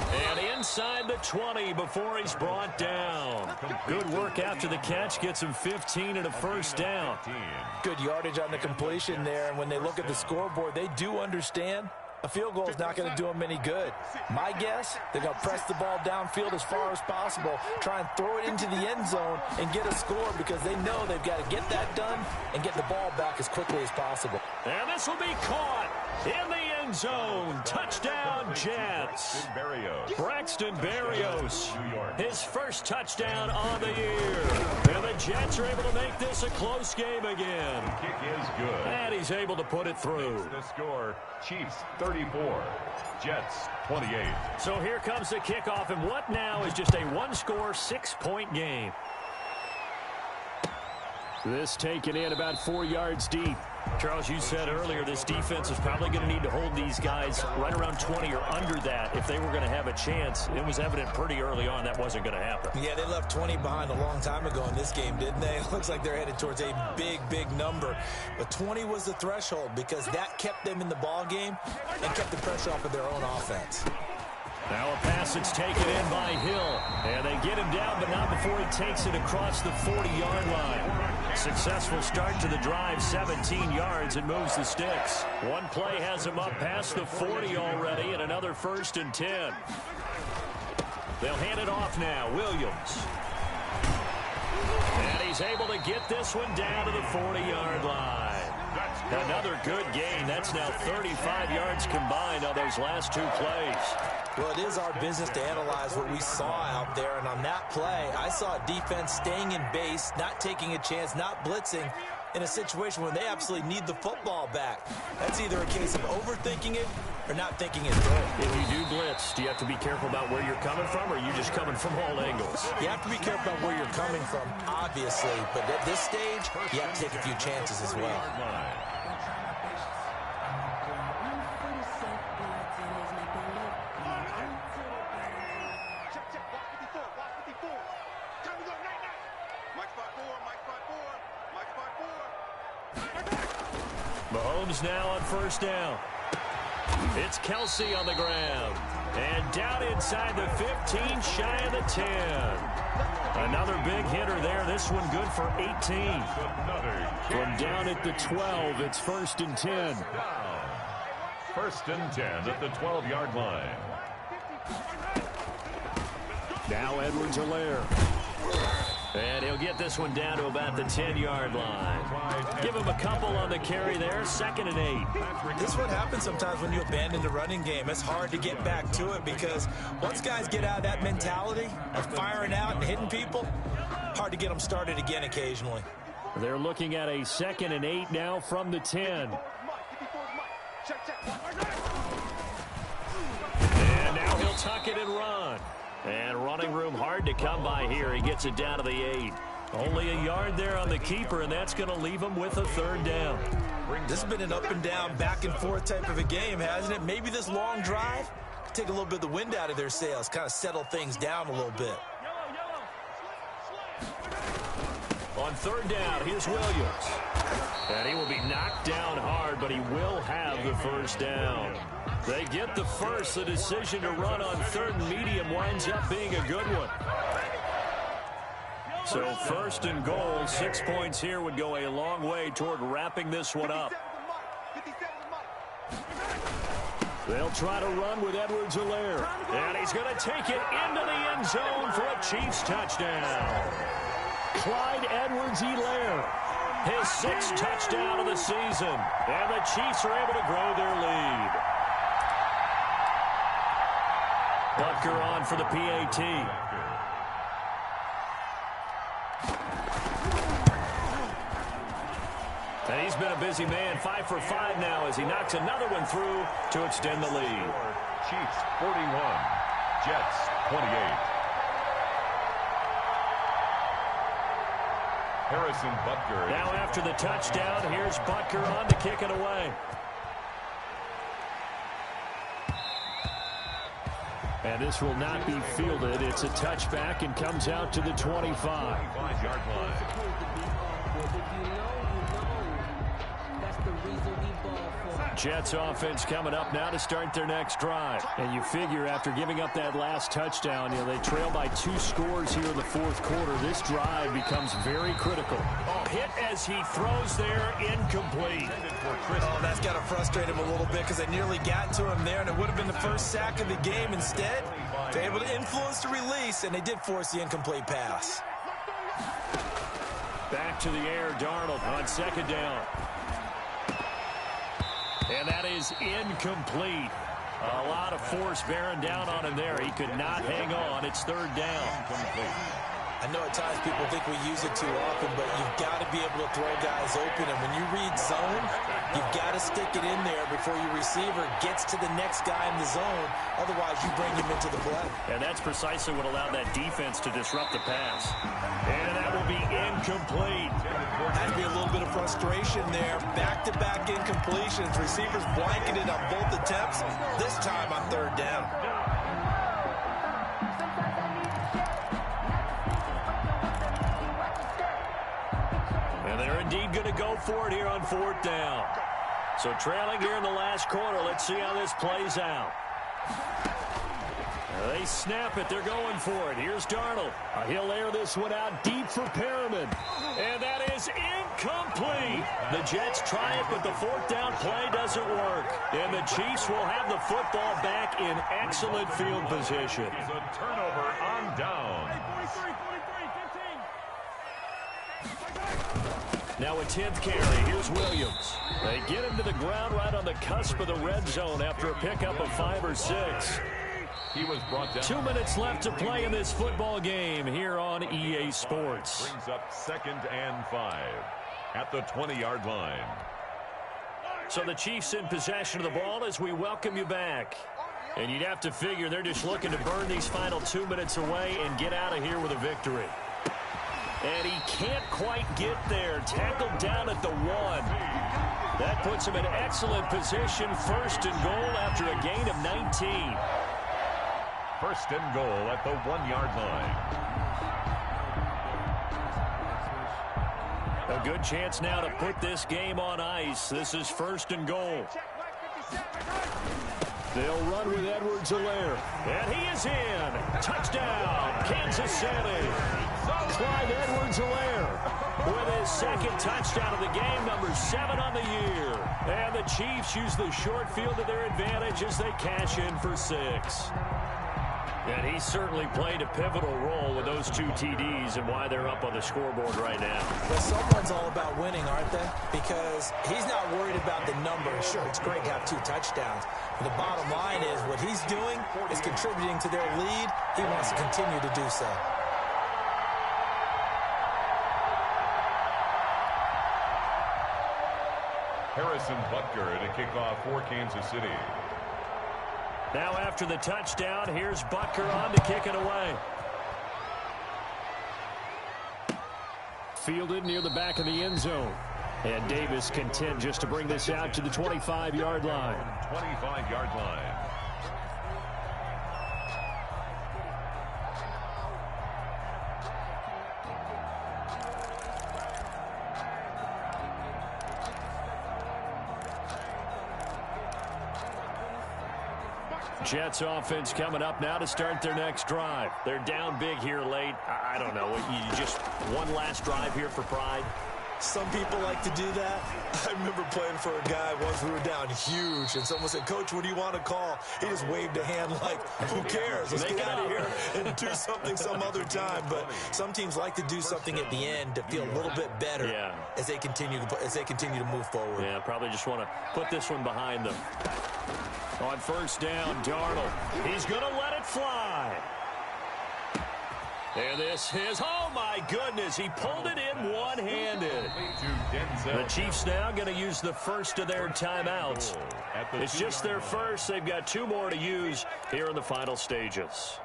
And inside the 20 before he's brought down. Good work after the catch. Gets him 15 and a first down. Good yardage on the completion there. And when they look at the scoreboard, they do understand a field goal is not going to do them any good. My guess, they're going to press the ball downfield as far as possible, try and throw it into the end zone and get a score because they know they've got to get that done and get the ball back as quickly as possible. And this will be caught in the end zone. Touchdown, Jets. Braxton Berrios, his first touchdown on the year. And the Jets are able to make this a close game again. The kick is good. And he's able to put it through. The score, Chiefs 34, Jets 28. So here comes the kickoff, and what now is just a one-score, 6-point game. This taken in about 4 yards deep. Charles, you said earlier this defense is probably going to need to hold these guys right around 20 or under that if they were going to have a chance. It was evident pretty early on that wasn't going to happen. Yeah, they left 20 behind a long time ago in this game, didn't they? It looks like they're headed towards a big, big number. But 20 was the threshold because that kept them in the ball game and kept the pressure off of their own offense. Now a pass that's taken in by Hill. And they get him down, but not before he takes it across the 40-yard line. Successful start to the drive, 17 yards, and moves the sticks. One play has him up past the 40 already, and another 1st and 10. They'll hand it off now. Williams. And he's able to get this one down to the 40-yard line. Another good gain. That's now 35 yards combined on those last 2 plays. Well, it is our business to analyze what we saw out there, and on that play, I saw defense staying in base, not taking a chance, not blitzing in a situation where they absolutely need the football back. That's either a case of overthinking it or not thinking it through. If you do blitz, do you have to be careful about where you're coming from, or are you just coming from all angles? You have to be careful about where you're coming from, obviously, but at this stage, you have to take a few chances as well. Mahomes now on 1st down. It's Kelsey on the ground. And down inside the 15, shy of the 10. Another big hitter there. This one good for 18. From down at the 12, it's 1st and 10. 1st and 10 at the 12-yard line. Now Edwards-Helaire. And he'll get this one down to about the 10-yard line. Give him a couple on the carry there, 2nd and 8. This is what happens sometimes when you abandon the running game. It's hard to get back to it because once guys get out of that mentality of firing out and hitting people, hard to get them started again occasionally. They're looking at a 2nd and 8 now from the 10. And now he'll tuck it and run. And running room hard to come by here. He gets it down to the 8. Only a yard there on the keeper, and that's going to leave him with a 3rd down. This has been an up and down, back and forth type of a game, hasn't it? Maybe this long drive could take a little bit of the wind out of their sails, kind of settle things down a little bit. On 3rd down, here's Williams. And he will be knocked down hard, but he will have the 1st down. They get the first. The decision to run on 3rd and medium winds up being a good one. So 1st and goal, 6 points here would go a long way toward wrapping this one up. They'll try to run with Edwards-Helaire. And he's going to take it into the end zone for a Chiefs touchdown. Clyde Edwards-Helaire, his 6th touchdown of the season. And the Chiefs are able to grow their lead. Butker on for the PAT. And he's been a busy man, 5 for 5 now as he knocks another one through to extend the lead. Chiefs 41, Jets 28. Harrison Butker. Now after the touchdown, here's Butker on to kick it away. And this will not be fielded. It's a touchback and comes out to the 25. 25-yard line. That's the reason we ball for Jets offense coming up now to start their next drive. And you figure after giving up that last touchdown, they trail by 2 scores here in the fourth quarter. This drive becomes very critical. Hit as he throws there, incomplete. Oh, that's got to frustrate him a little bit because they nearly got to him there, and it would have been the first sack of the game. Instead, they're able to influence the release, and they did force the incomplete pass. Back to the air, Darnold on second down. And that is incomplete. A lot of force bearing down on him there. He could not hang on. It's third down. I know at times people think we use it too often, but you've got to be able to throw guys open. And when you read zone, you've got to stick it in there before your receiver gets to the next guy in the zone. Otherwise, you bring him into the play. And that's precisely what allowed that defense to disrupt the pass. And that will be incomplete. Had to be a little bit of frustration there. Back-to-back incompletions. Receivers blanketed on both attempts, this time on third down. And they're indeed going to go for it here on fourth down. So trailing here in the last quarter. Let's see how this plays out. They snap it. They're going for it. Here's Darnold. He'll air this one out deep for Perriman. And that is incomplete. The Jets try it, but the fourth down play doesn't work. And the Chiefs will have the football back in excellent field position. It's a turnover on down. Now a 10th carry. Here's Williams. They get him to the ground right on the cusp of the red zone after a pickup of 5 or 6. He was brought down. 2 minutes left to play in this football game here on EA Sports. Brings up 2nd and 5 at the 20-yard line. So the Chiefs in possession of the ball as we welcome you back. And you'd have to figure they're just looking to burn these final 2 minutes away and get out of here with a victory. And he can't quite get there. Tackled down at the 1. That puts him in excellent position. 1st and goal after a gain of 19. 1st and goal at the 1-yard line. A good chance now to put this game on ice. This is 1st and goal. They'll run with Edwards-Helaire. And he is in. Touchdown, Kansas City. Clyde Edwards-Helaire with his 2nd touchdown of the game, number 7 on the year. And the Chiefs use the short field to their advantage as they cash in for 6. And he certainly played a pivotal role with those 2 TDs and why they're up on the scoreboard right now. Well, someone's all about winning, aren't they? Because he's not worried about the number. Sure, it's great to have 2 touchdowns. But the bottom line is what he's doing is contributing to their lead. He wants to continue to do so. Harrison Butker to kick off for Kansas City. Now after the touchdown, here's Butker on to kick it away. Fielded near the back of the end zone. And Davis content just to bring this out to the 25-yard line. 25-yard line. Jets offense coming up now to start their next drive. They're down big here late. I don't know. You just one last drive here for pride. Some people like to do that. I remember playing for a guy once we were down huge, and someone said, "Coach, what do you want to call?" He just waved a hand like, who cares? Let's get out of here and do something some other time. But some teams like to do something at the end to feel a little bit better as they continue to move forward. Yeah, probably just want to put this one behind them. On 1st down, Darnold. He's going to let it fly. And this is, oh my goodness, he pulled it in one-handed. The Chiefs now going to use the first of their timeouts. It's just their first. They've got 2 more to use here in the final stages.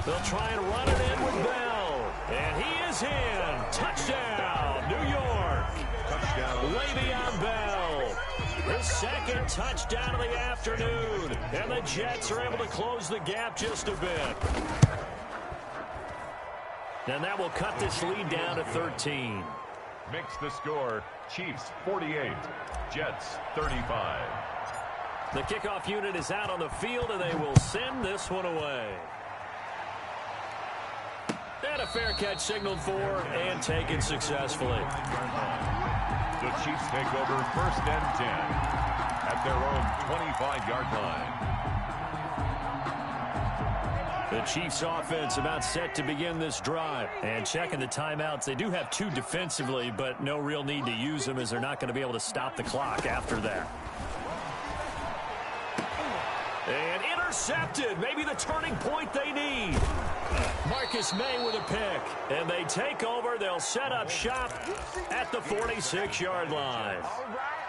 They'll try and run it in with Bell. And he is in. Touchdown, New York. Touchdown. Le'Veon Bell. His 2nd touchdown of the afternoon. And the Jets are able to close the gap just a bit. And that will cut this lead down to 13. Makes the score Chiefs 48, Jets 35. The kickoff unit is out on the field, and they will send this one away. And a fair catch signaled for and taken successfully. The Chiefs take over 1st and 10 at their own 25-yard line. The Chiefs offense about set to begin this drive. And checking the timeouts, they do have 2 defensively, but no real need to use them as they're not going to be able to stop the clock after that. And intercepted. Maybe the turning point they need. Marcus May with a pick. And they take over. They'll set up shop at the 46-yard line.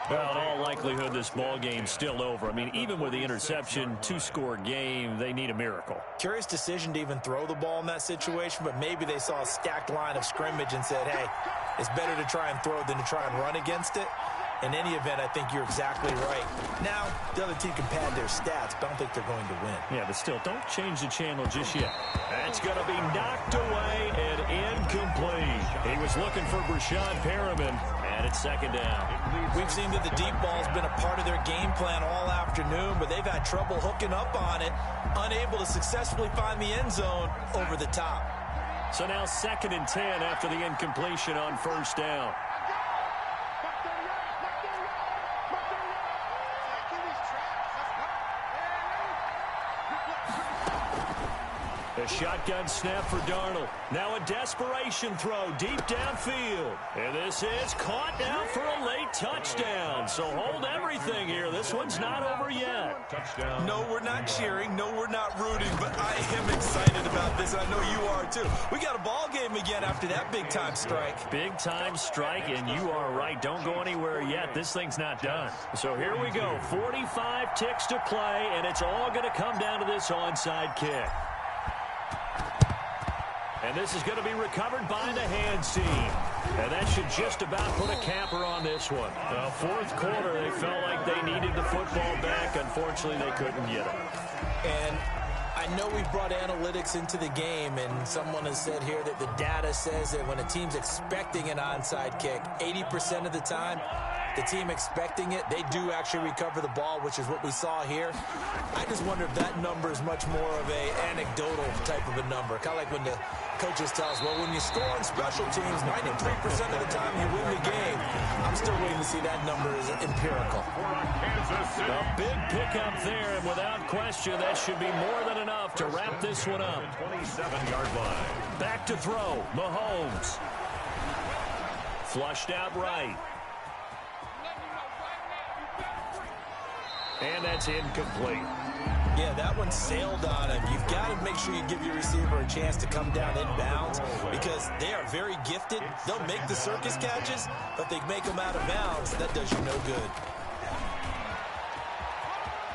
Well, in all likelihood, this ball game's still over. I mean, even with the interception, 2-score game, they need a miracle. Curious decision to even throw the ball in that situation, but maybe they saw a stacked line of scrimmage and said, hey, it's better to try and throw than to try and run against it. In any event, I think you're exactly right. Now, the other team can pad their stats, but I don't think they're going to win. Yeah, but still, don't change the channel just yet. That's going to be knocked away and incomplete. He was looking for Brashad Perriman, and it's 2nd down. We've seen that the deep ball's been a part of their game plan all afternoon, but they've had trouble hooking up on it, unable to successfully find the end zone over the top. So now 2nd and 10 after the incompletion on 1st down. A shotgun snap for Darnold. Now a desperation throw deep downfield. And this is caught now for a late touchdown. So hold everything here. This one's not over yet. Touchdown. No, we're not cheering. No, we're not rooting. But I am excited about this. I know you are, too. We got a ball game again after that big-time strike. Big-time strike, and you are right. Don't go anywhere yet. This thing's not done. So here we go. 45 ticks to play, and it's all going to come down to this onside kick. And this is going to be recovered by the hands team. And that should just about put a capper on this one. The 4th quarter, they felt like they needed the football back. Unfortunately, they couldn't get it. And I know we brought analytics into the game, and someone has said here that the data says that when a team's expecting an onside kick, 80% of the time, the team expecting it, they do actually recover the ball, which is what we saw here. I just wonder if that number is much more of a anecdotal type of a number. Kind of like when the coaches tell us, well, when you score on special teams, 93% of the time you win the game. I'm still waiting to see that number is empirical. A big pickup there, and without question, that should be more than enough to wrap this one up. 27-yard line. Back to throw, Mahomes. Flushed out right. And that's incomplete. Yeah, that one sailed on him. You've got to make sure you give your receiver a chance to come down inbounds because they are very gifted. They'll make the circus catches, but they make them out of bounds. That does you no good.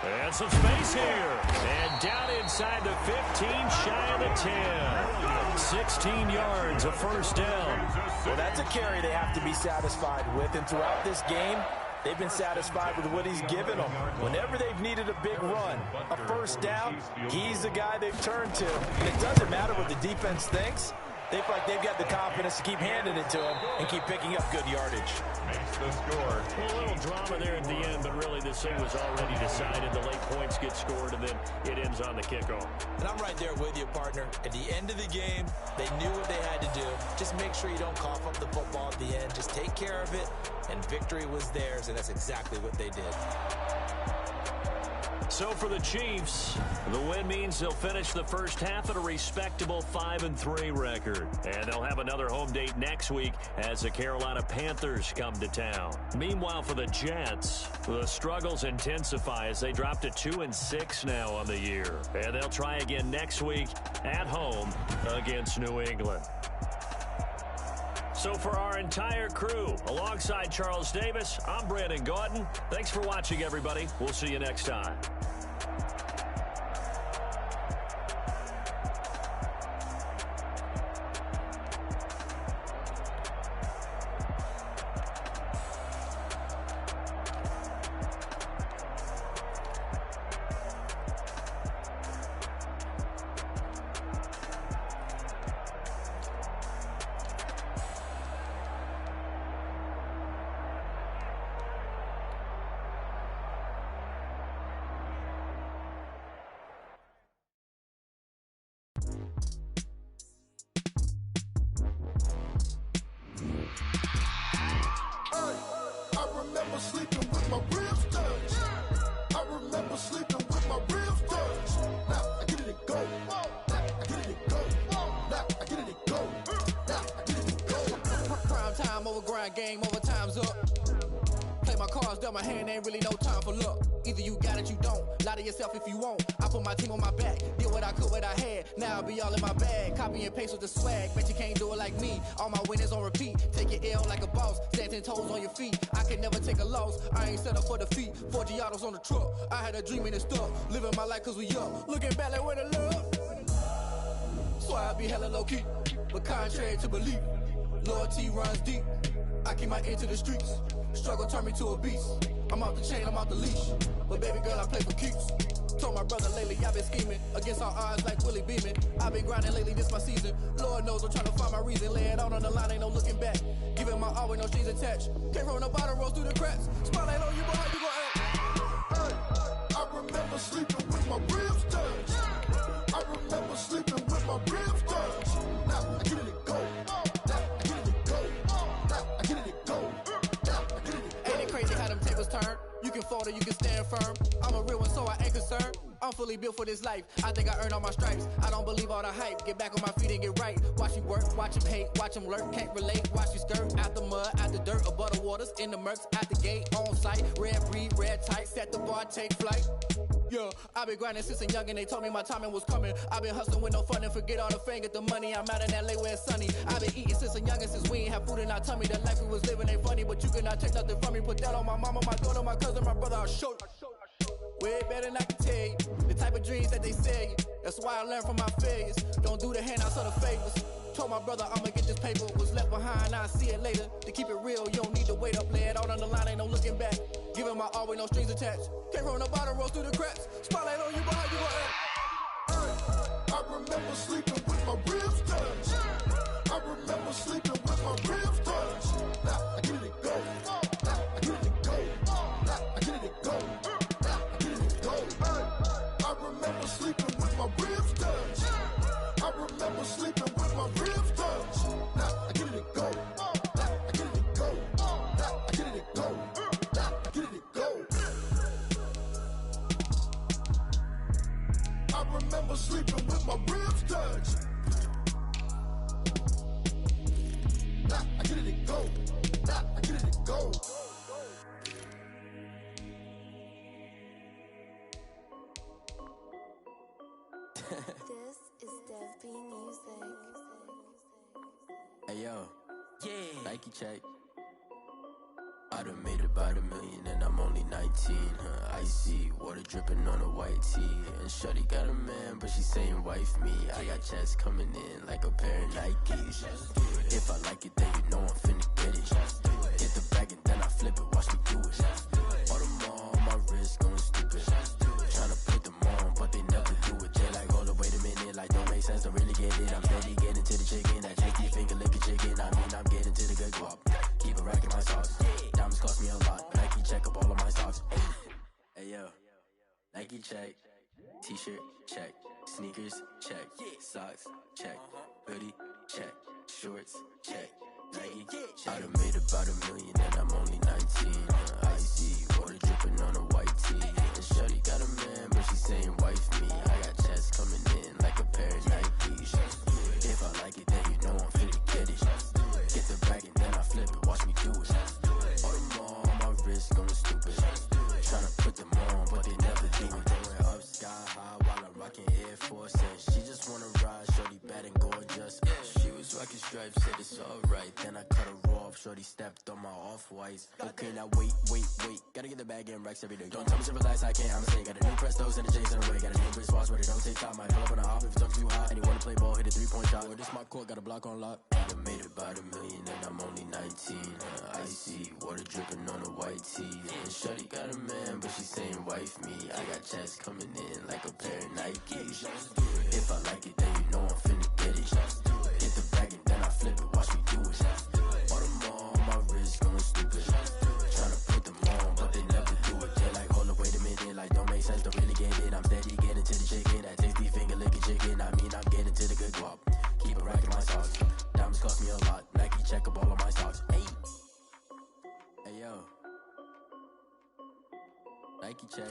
And some space here. And down inside the 15, shy of the 10. 16 yards, a 1st down. Well, that's a carry they have to be satisfied with. And throughout this game, they've been satisfied with what he's given them. Whenever they've needed a big run, a 1st down, he's the guy they've turned to. And it doesn't matter what the defense thinks. They feel like they've got the confidence to keep handing it to him and keep picking up good yardage. Makes the score. Well, a little drama there at the end, but really this thing was already decided. The late points get scored, and then it ends on the kickoff. And I'm right there with you, partner. At the end of the game, they knew what they had to do. Just make sure you don't cough up the football at the end. Just take care of it, and victory was theirs, and that's exactly what they did. So for the Chiefs, the win means they'll finish the first half at a respectable 5-3 record. And they'll have another home date next week as the Carolina Panthers come to town. Meanwhile, for the Jets, the struggles intensify as they drop to 2-6 now on the year. And they'll try again next week at home against New England. So for our entire crew, alongside Charles Davis, I'm Brandon Gordon. Thanks for watching, everybody. We'll see you next time. I remember sleeping with my ribs touched. I remember sleeping with my ribs touched. Now I get it go. Now I get it go. Now I get it go. Now I get it go. Prime time over grind game, overtime's up. Play my cards, dealt my hand, ain't really no time for luck. Either you got it, you don't. Lie to yourself if you won't. I put my team on my back, did what I could, what I had. Now I'll be all in my bag. Copy and paste with the swag. Bet you can't do it like me. All my winners on repeat. Take your L like a boss. Stand 10 toes on your feet. I can never take a loss. I ain't set up for defeat. 4 Giottos on the truck. I had a dream and it stuck. Living my life cause we up. Looking back like where the love. So I be hella low key. But contrary to belief, loyalty runs deep. I keep my ear to the streets. Struggle turned me to a beast. I'm off the chain, I'm off the leash. But baby girl, I play for keeps. Told my brother lately, I've been scheming. Against all odds like Willie Beeman. I've been grinding lately, this my season. Lord knows I'm trying to find my reason. Lay it out on the line, ain't no looking back. Giving my all with no strings attached. Came from the bottom, rose through the cracks. Spotlight on you, boy, how you gon' act? Hey, I remember sleeping with my ribs touched. I remember sleeping with my ribs touched. Now I get it go. Now I get it go. Now I get it go. Now I get it go. Ain't it crazy how them tables turn? You can fold or you can stand firm. I'm a real one, so I ain't concerned. I'm fully built for this life. I think I earned all my stripes. I don't believe all the hype. Get back on my feet and get right. Watch you work, watch him hate, watch him lurk. Can't relate, watch you skirt. Out the mud, out the dirt, above the waters, in the murks, at the gate, on site. Red breed, red tight, set the bar, take flight. Yeah, I been grinding since a young and they told me my timing was coming. I been hustling with no fun and forget all the fame, get the money. I'm out in LA where it's sunny. I been eating since a young and since we ain't have food in our tummy. The life we was living ain't funny, but you cannot take nothing from me. Put that on my mama, my daughter, my cousin, my brother, I'll show you. Way better than I can tell you. The type of dreams that they sell you. That's why I learned from my failures. Don't do the handouts or the favors. Told my brother I'ma get this paper. Was left behind, I'll see it later. To keep it real, you don't need to wait up. Lay it out on the line, ain't no looking back. Giving my all with no strings attached. Came from the bottom, rose through the cracks. Spotlight on you, boy, how you gon' act? Hey, I remember sleeping with my ribs touched. I remember sleeping with my ribs touched. Now I get it go. Now I get it go. Now I get it go. Now I get it go. Hey, I remember sleeping with my ribs touched. I remember sleeping with my ribs touched. Now I get it go. Now I get it go. Now I get it go. Now I get it go. I remember sleeping with my ribs touched. Now I get it go. Now I get it go. This is Dev B Music. Hey yo, yeah, Nike check. I done made about $1 million and I'm only 19. Icy water dripping on a white tee. And shawty got a man, but she saying wife me. I got checks coming in like a pair of Nikes. If I like it, then you know I'm finna get it. Get the bag and then I flip it, watch me do it. All them on my wrist going stupid. Tryna put them on, but they never do it. They like, hold up, wait a minute, like don't make sense, don't really get it. I'm steady getting to the chicken, that tasty finger licking chicken. I mean, I'm getting to the good guap. Keep it racking my sauce. Diamonds cost me a lot. Nike check up all of my socks. Hey yo, Nike check. T-shirt check. Sneakers check. Socks check. Hoodie check. Shorts check. Nike check. I done made about $1 million and I'm only 19. Icy water dripping on a white tee. And shawty got a man, but she saying wife me. I got checks coming in like a pair of Nikes. If I like it, then you know I'm finna get it. Get the bag and then I flip it, watch me do it. All them on my wrist going stupid. Tryna put them on, but they never do it. Going up sky high while I'm rocking Air Force. And she just wanna ride, shorty bad and gorgeous. She was rocking stripes, said it's alright. Then I cut her off, shorty stepped on my off-whites. Okay, now wait. Gotta get the bag and racks every day. Don't tell me to relax, I can't, I'ma say. Got a new Prestos and a J's in the way. Got a new wristwatch, but it don't take time. Might pull up on a hop if it's too hot. And you wanna play ball, hit a 3-point shot. Well, this my court, got a block on lock. I done made about $1 million and I'm only 19. Icy water dripping on a white tee. And shawty got a man, but she saying wife me. I got checks coming in like a pair of Nikes. If I like it, then you know I'm finna get it. Get the bag and then I flip it, watch me do it. All them on my wrist going stupid. Tryna put them on, but they never do it. They like, hold up, wait a minute, like don't make sense, don't really get it. I'm steady getting to the chicken, that tasty finger licking chicken. I mean, I'm getting to Nike check.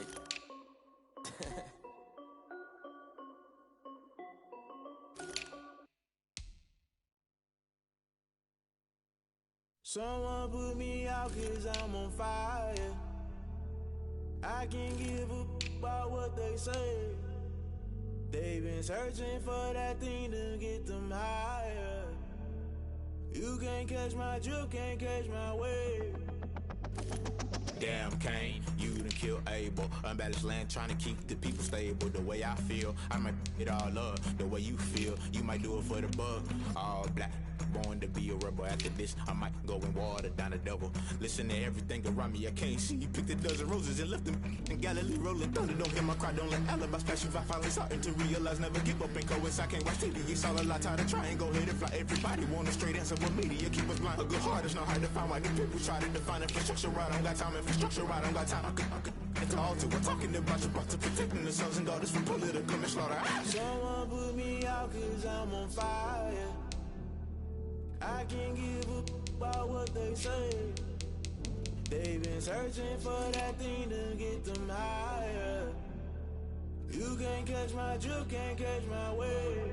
Someone put me out 'cause I'm on fire. I can't give a about what they say. They've been searching for that thing to get them higher. You can't catch my drift, can't catch my wave. Damn, Kane, you done killed Abel. Unbalanced land, trying to keep the people stable. The way I feel, I might it all up. The way you feel, you might do it for the bug. All black, born to be a rebel. After this, I might go and water down the devil. Listen to everything around me, I can't see. Picked a dozen roses and left them in Galilee rolling thunder. Don't hear my cry, don't let alibis pass you. I finally starting to realize, never give up and coincide. I can't watch TV, it's all a lot. Tired of trying, go ahead and fly. Everybody want a straight answer, but media keep us blind. A good heart is not hard to find. Why the people try to define infrastructure right? I don't got time, infrastructure right, I don't got time. I could it's all to we're talking about you, about to protecting the sons and daughters from political and slaughter. Someone put me out 'cause I'm on fire. I can't give a about what they say. They've been searching for that thing to get them higher. You can't catch my drift, can't catch my wave.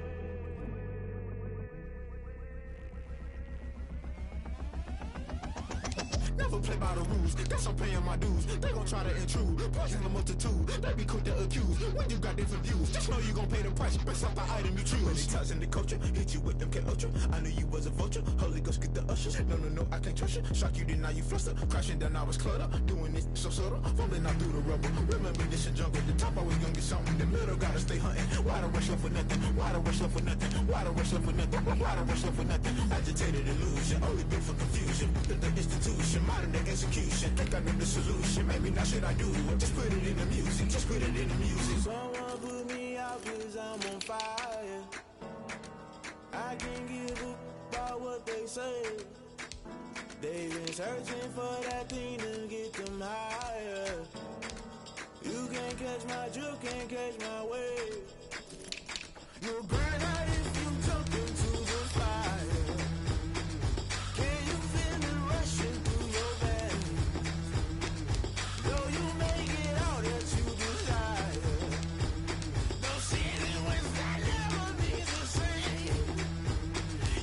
Never play by the rules, guess I'm paying my dues. They gon' try to intrude, poison the multitude. They be quick to accuse, when you got different views. Just know you gon' pay the price, based off the item you choose. Many times in the culture, hit you with MK Ultra. I knew you was a vulture, Holy Ghost get the ushers. No, I can't trust you. Shock you, then now you fluster. Crashing down, I was cluttered. Doing this so subtle, fumbling out through the rubble. Remember this in jungle, the top always gonna get something. The middle gotta stay hunting. Why the rush left for nothing? Why the rush left for nothing? Why the rush left for nothing? Why the rush left for nothing? Agitated illusion, only built for confusion. The institution, modern day execution. Think I know the solution. Maybe now should I do it? Just put it in the music. Just put it in the music. Someone put me out 'cause I'm on fire. I can't give a about what they say. They've been searching for that thing to get them higher. You can't catch my drift, can't catch my wave. You'll burn out if you jump into the fire. Can you feel it rushing through your veins? Though you make it out that you desire. No ceiling wins that never be the same.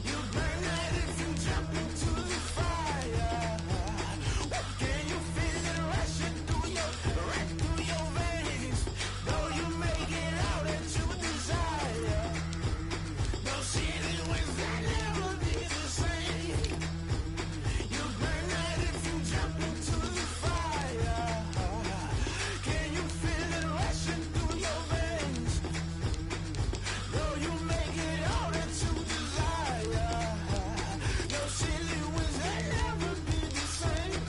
You burn out if you jump into the fire. Can you feel it rushing through your veins? Though you make it out that you desire. No ceiling wins that never be the same. You burn out if you jump into the fire. Can you feel it rushing through your veins? Though you make it out that you desire. No ceiling wins that never be the same.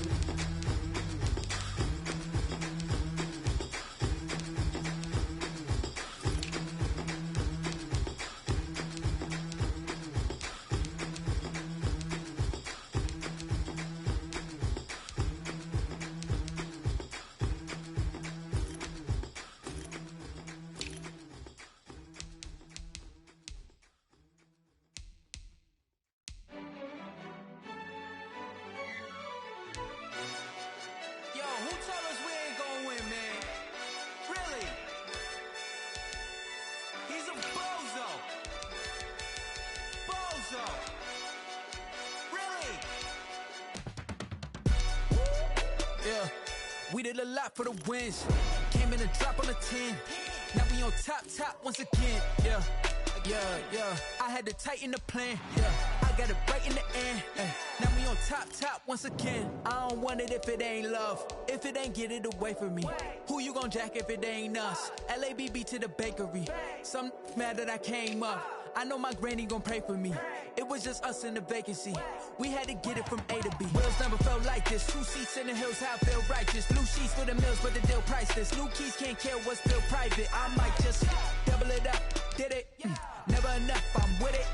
Yo, who told us we ain't gonna win, man? Really? He's a bozo. Bozo. Really? Yeah, we did a lot for the wins. Came in a drop on the 10. Now we on top once again. Yeah. I had to tighten the plan. Yeah, I got it right in the end. Now we on top once again. I don't want it if it ain't love. If it ain't, get it away from me. Who you gon' jack if it ain't us? LABB to the bakery. Some mad that I came up. I know my granny gon' pray for me. It was just us in the vacancy. We had to get it from A to B. Wheels never felt like this. 2 seats in the hills, how I feel righteous. Blue sheets for the mills, but the deal priceless. New keys can't care what's still private. I might just double it up. Did it? Never enough, I'm with it.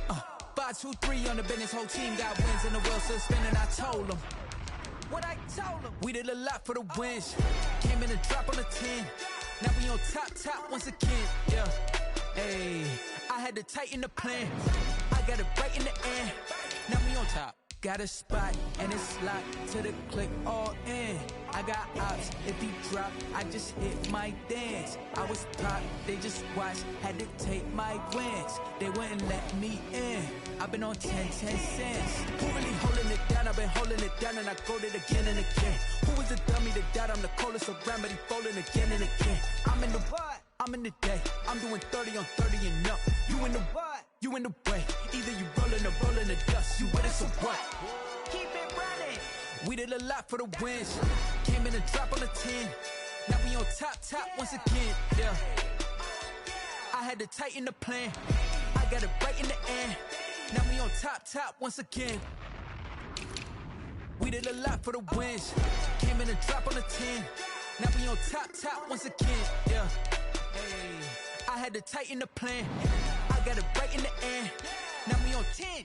5, 2, 3 on the business. Whole team got wins and the world still spinning. I told them what I told them. We did a lot for the wins. Came in a drop on the 10. Now we on top once again. Yeah. Hey, I had to tighten the plan. I got it right in the end. Now we on top. got a spot and it's locked to the click all in. I got ops, if he drop, I just hit my dance. I was pop, they just watched, had to take my wins. They wouldn't let me in. I've been on 10 cents. Who really holding it down? I've been holding it down and I go it again and again. Who was the dummy that died? I'm the coldest around, but he folding again and again. I'm in the what? I'm in the day. I'm doing 30 on 30 and up. You in the what? You in the way. Either you rolling or rolling the dust. You with it, so what? Keep it running. We did a lot for the wins. Came in and drop on the 10. Now we on top once again. Yeah. I had to tighten the plan. I got it right in the end. Now we on top once again. We did a lot for the wins. Came in and drop on the 10. Now we on top once again. Yeah. Hey. I had to tighten the plan. I got it right in the end. Now we on 10.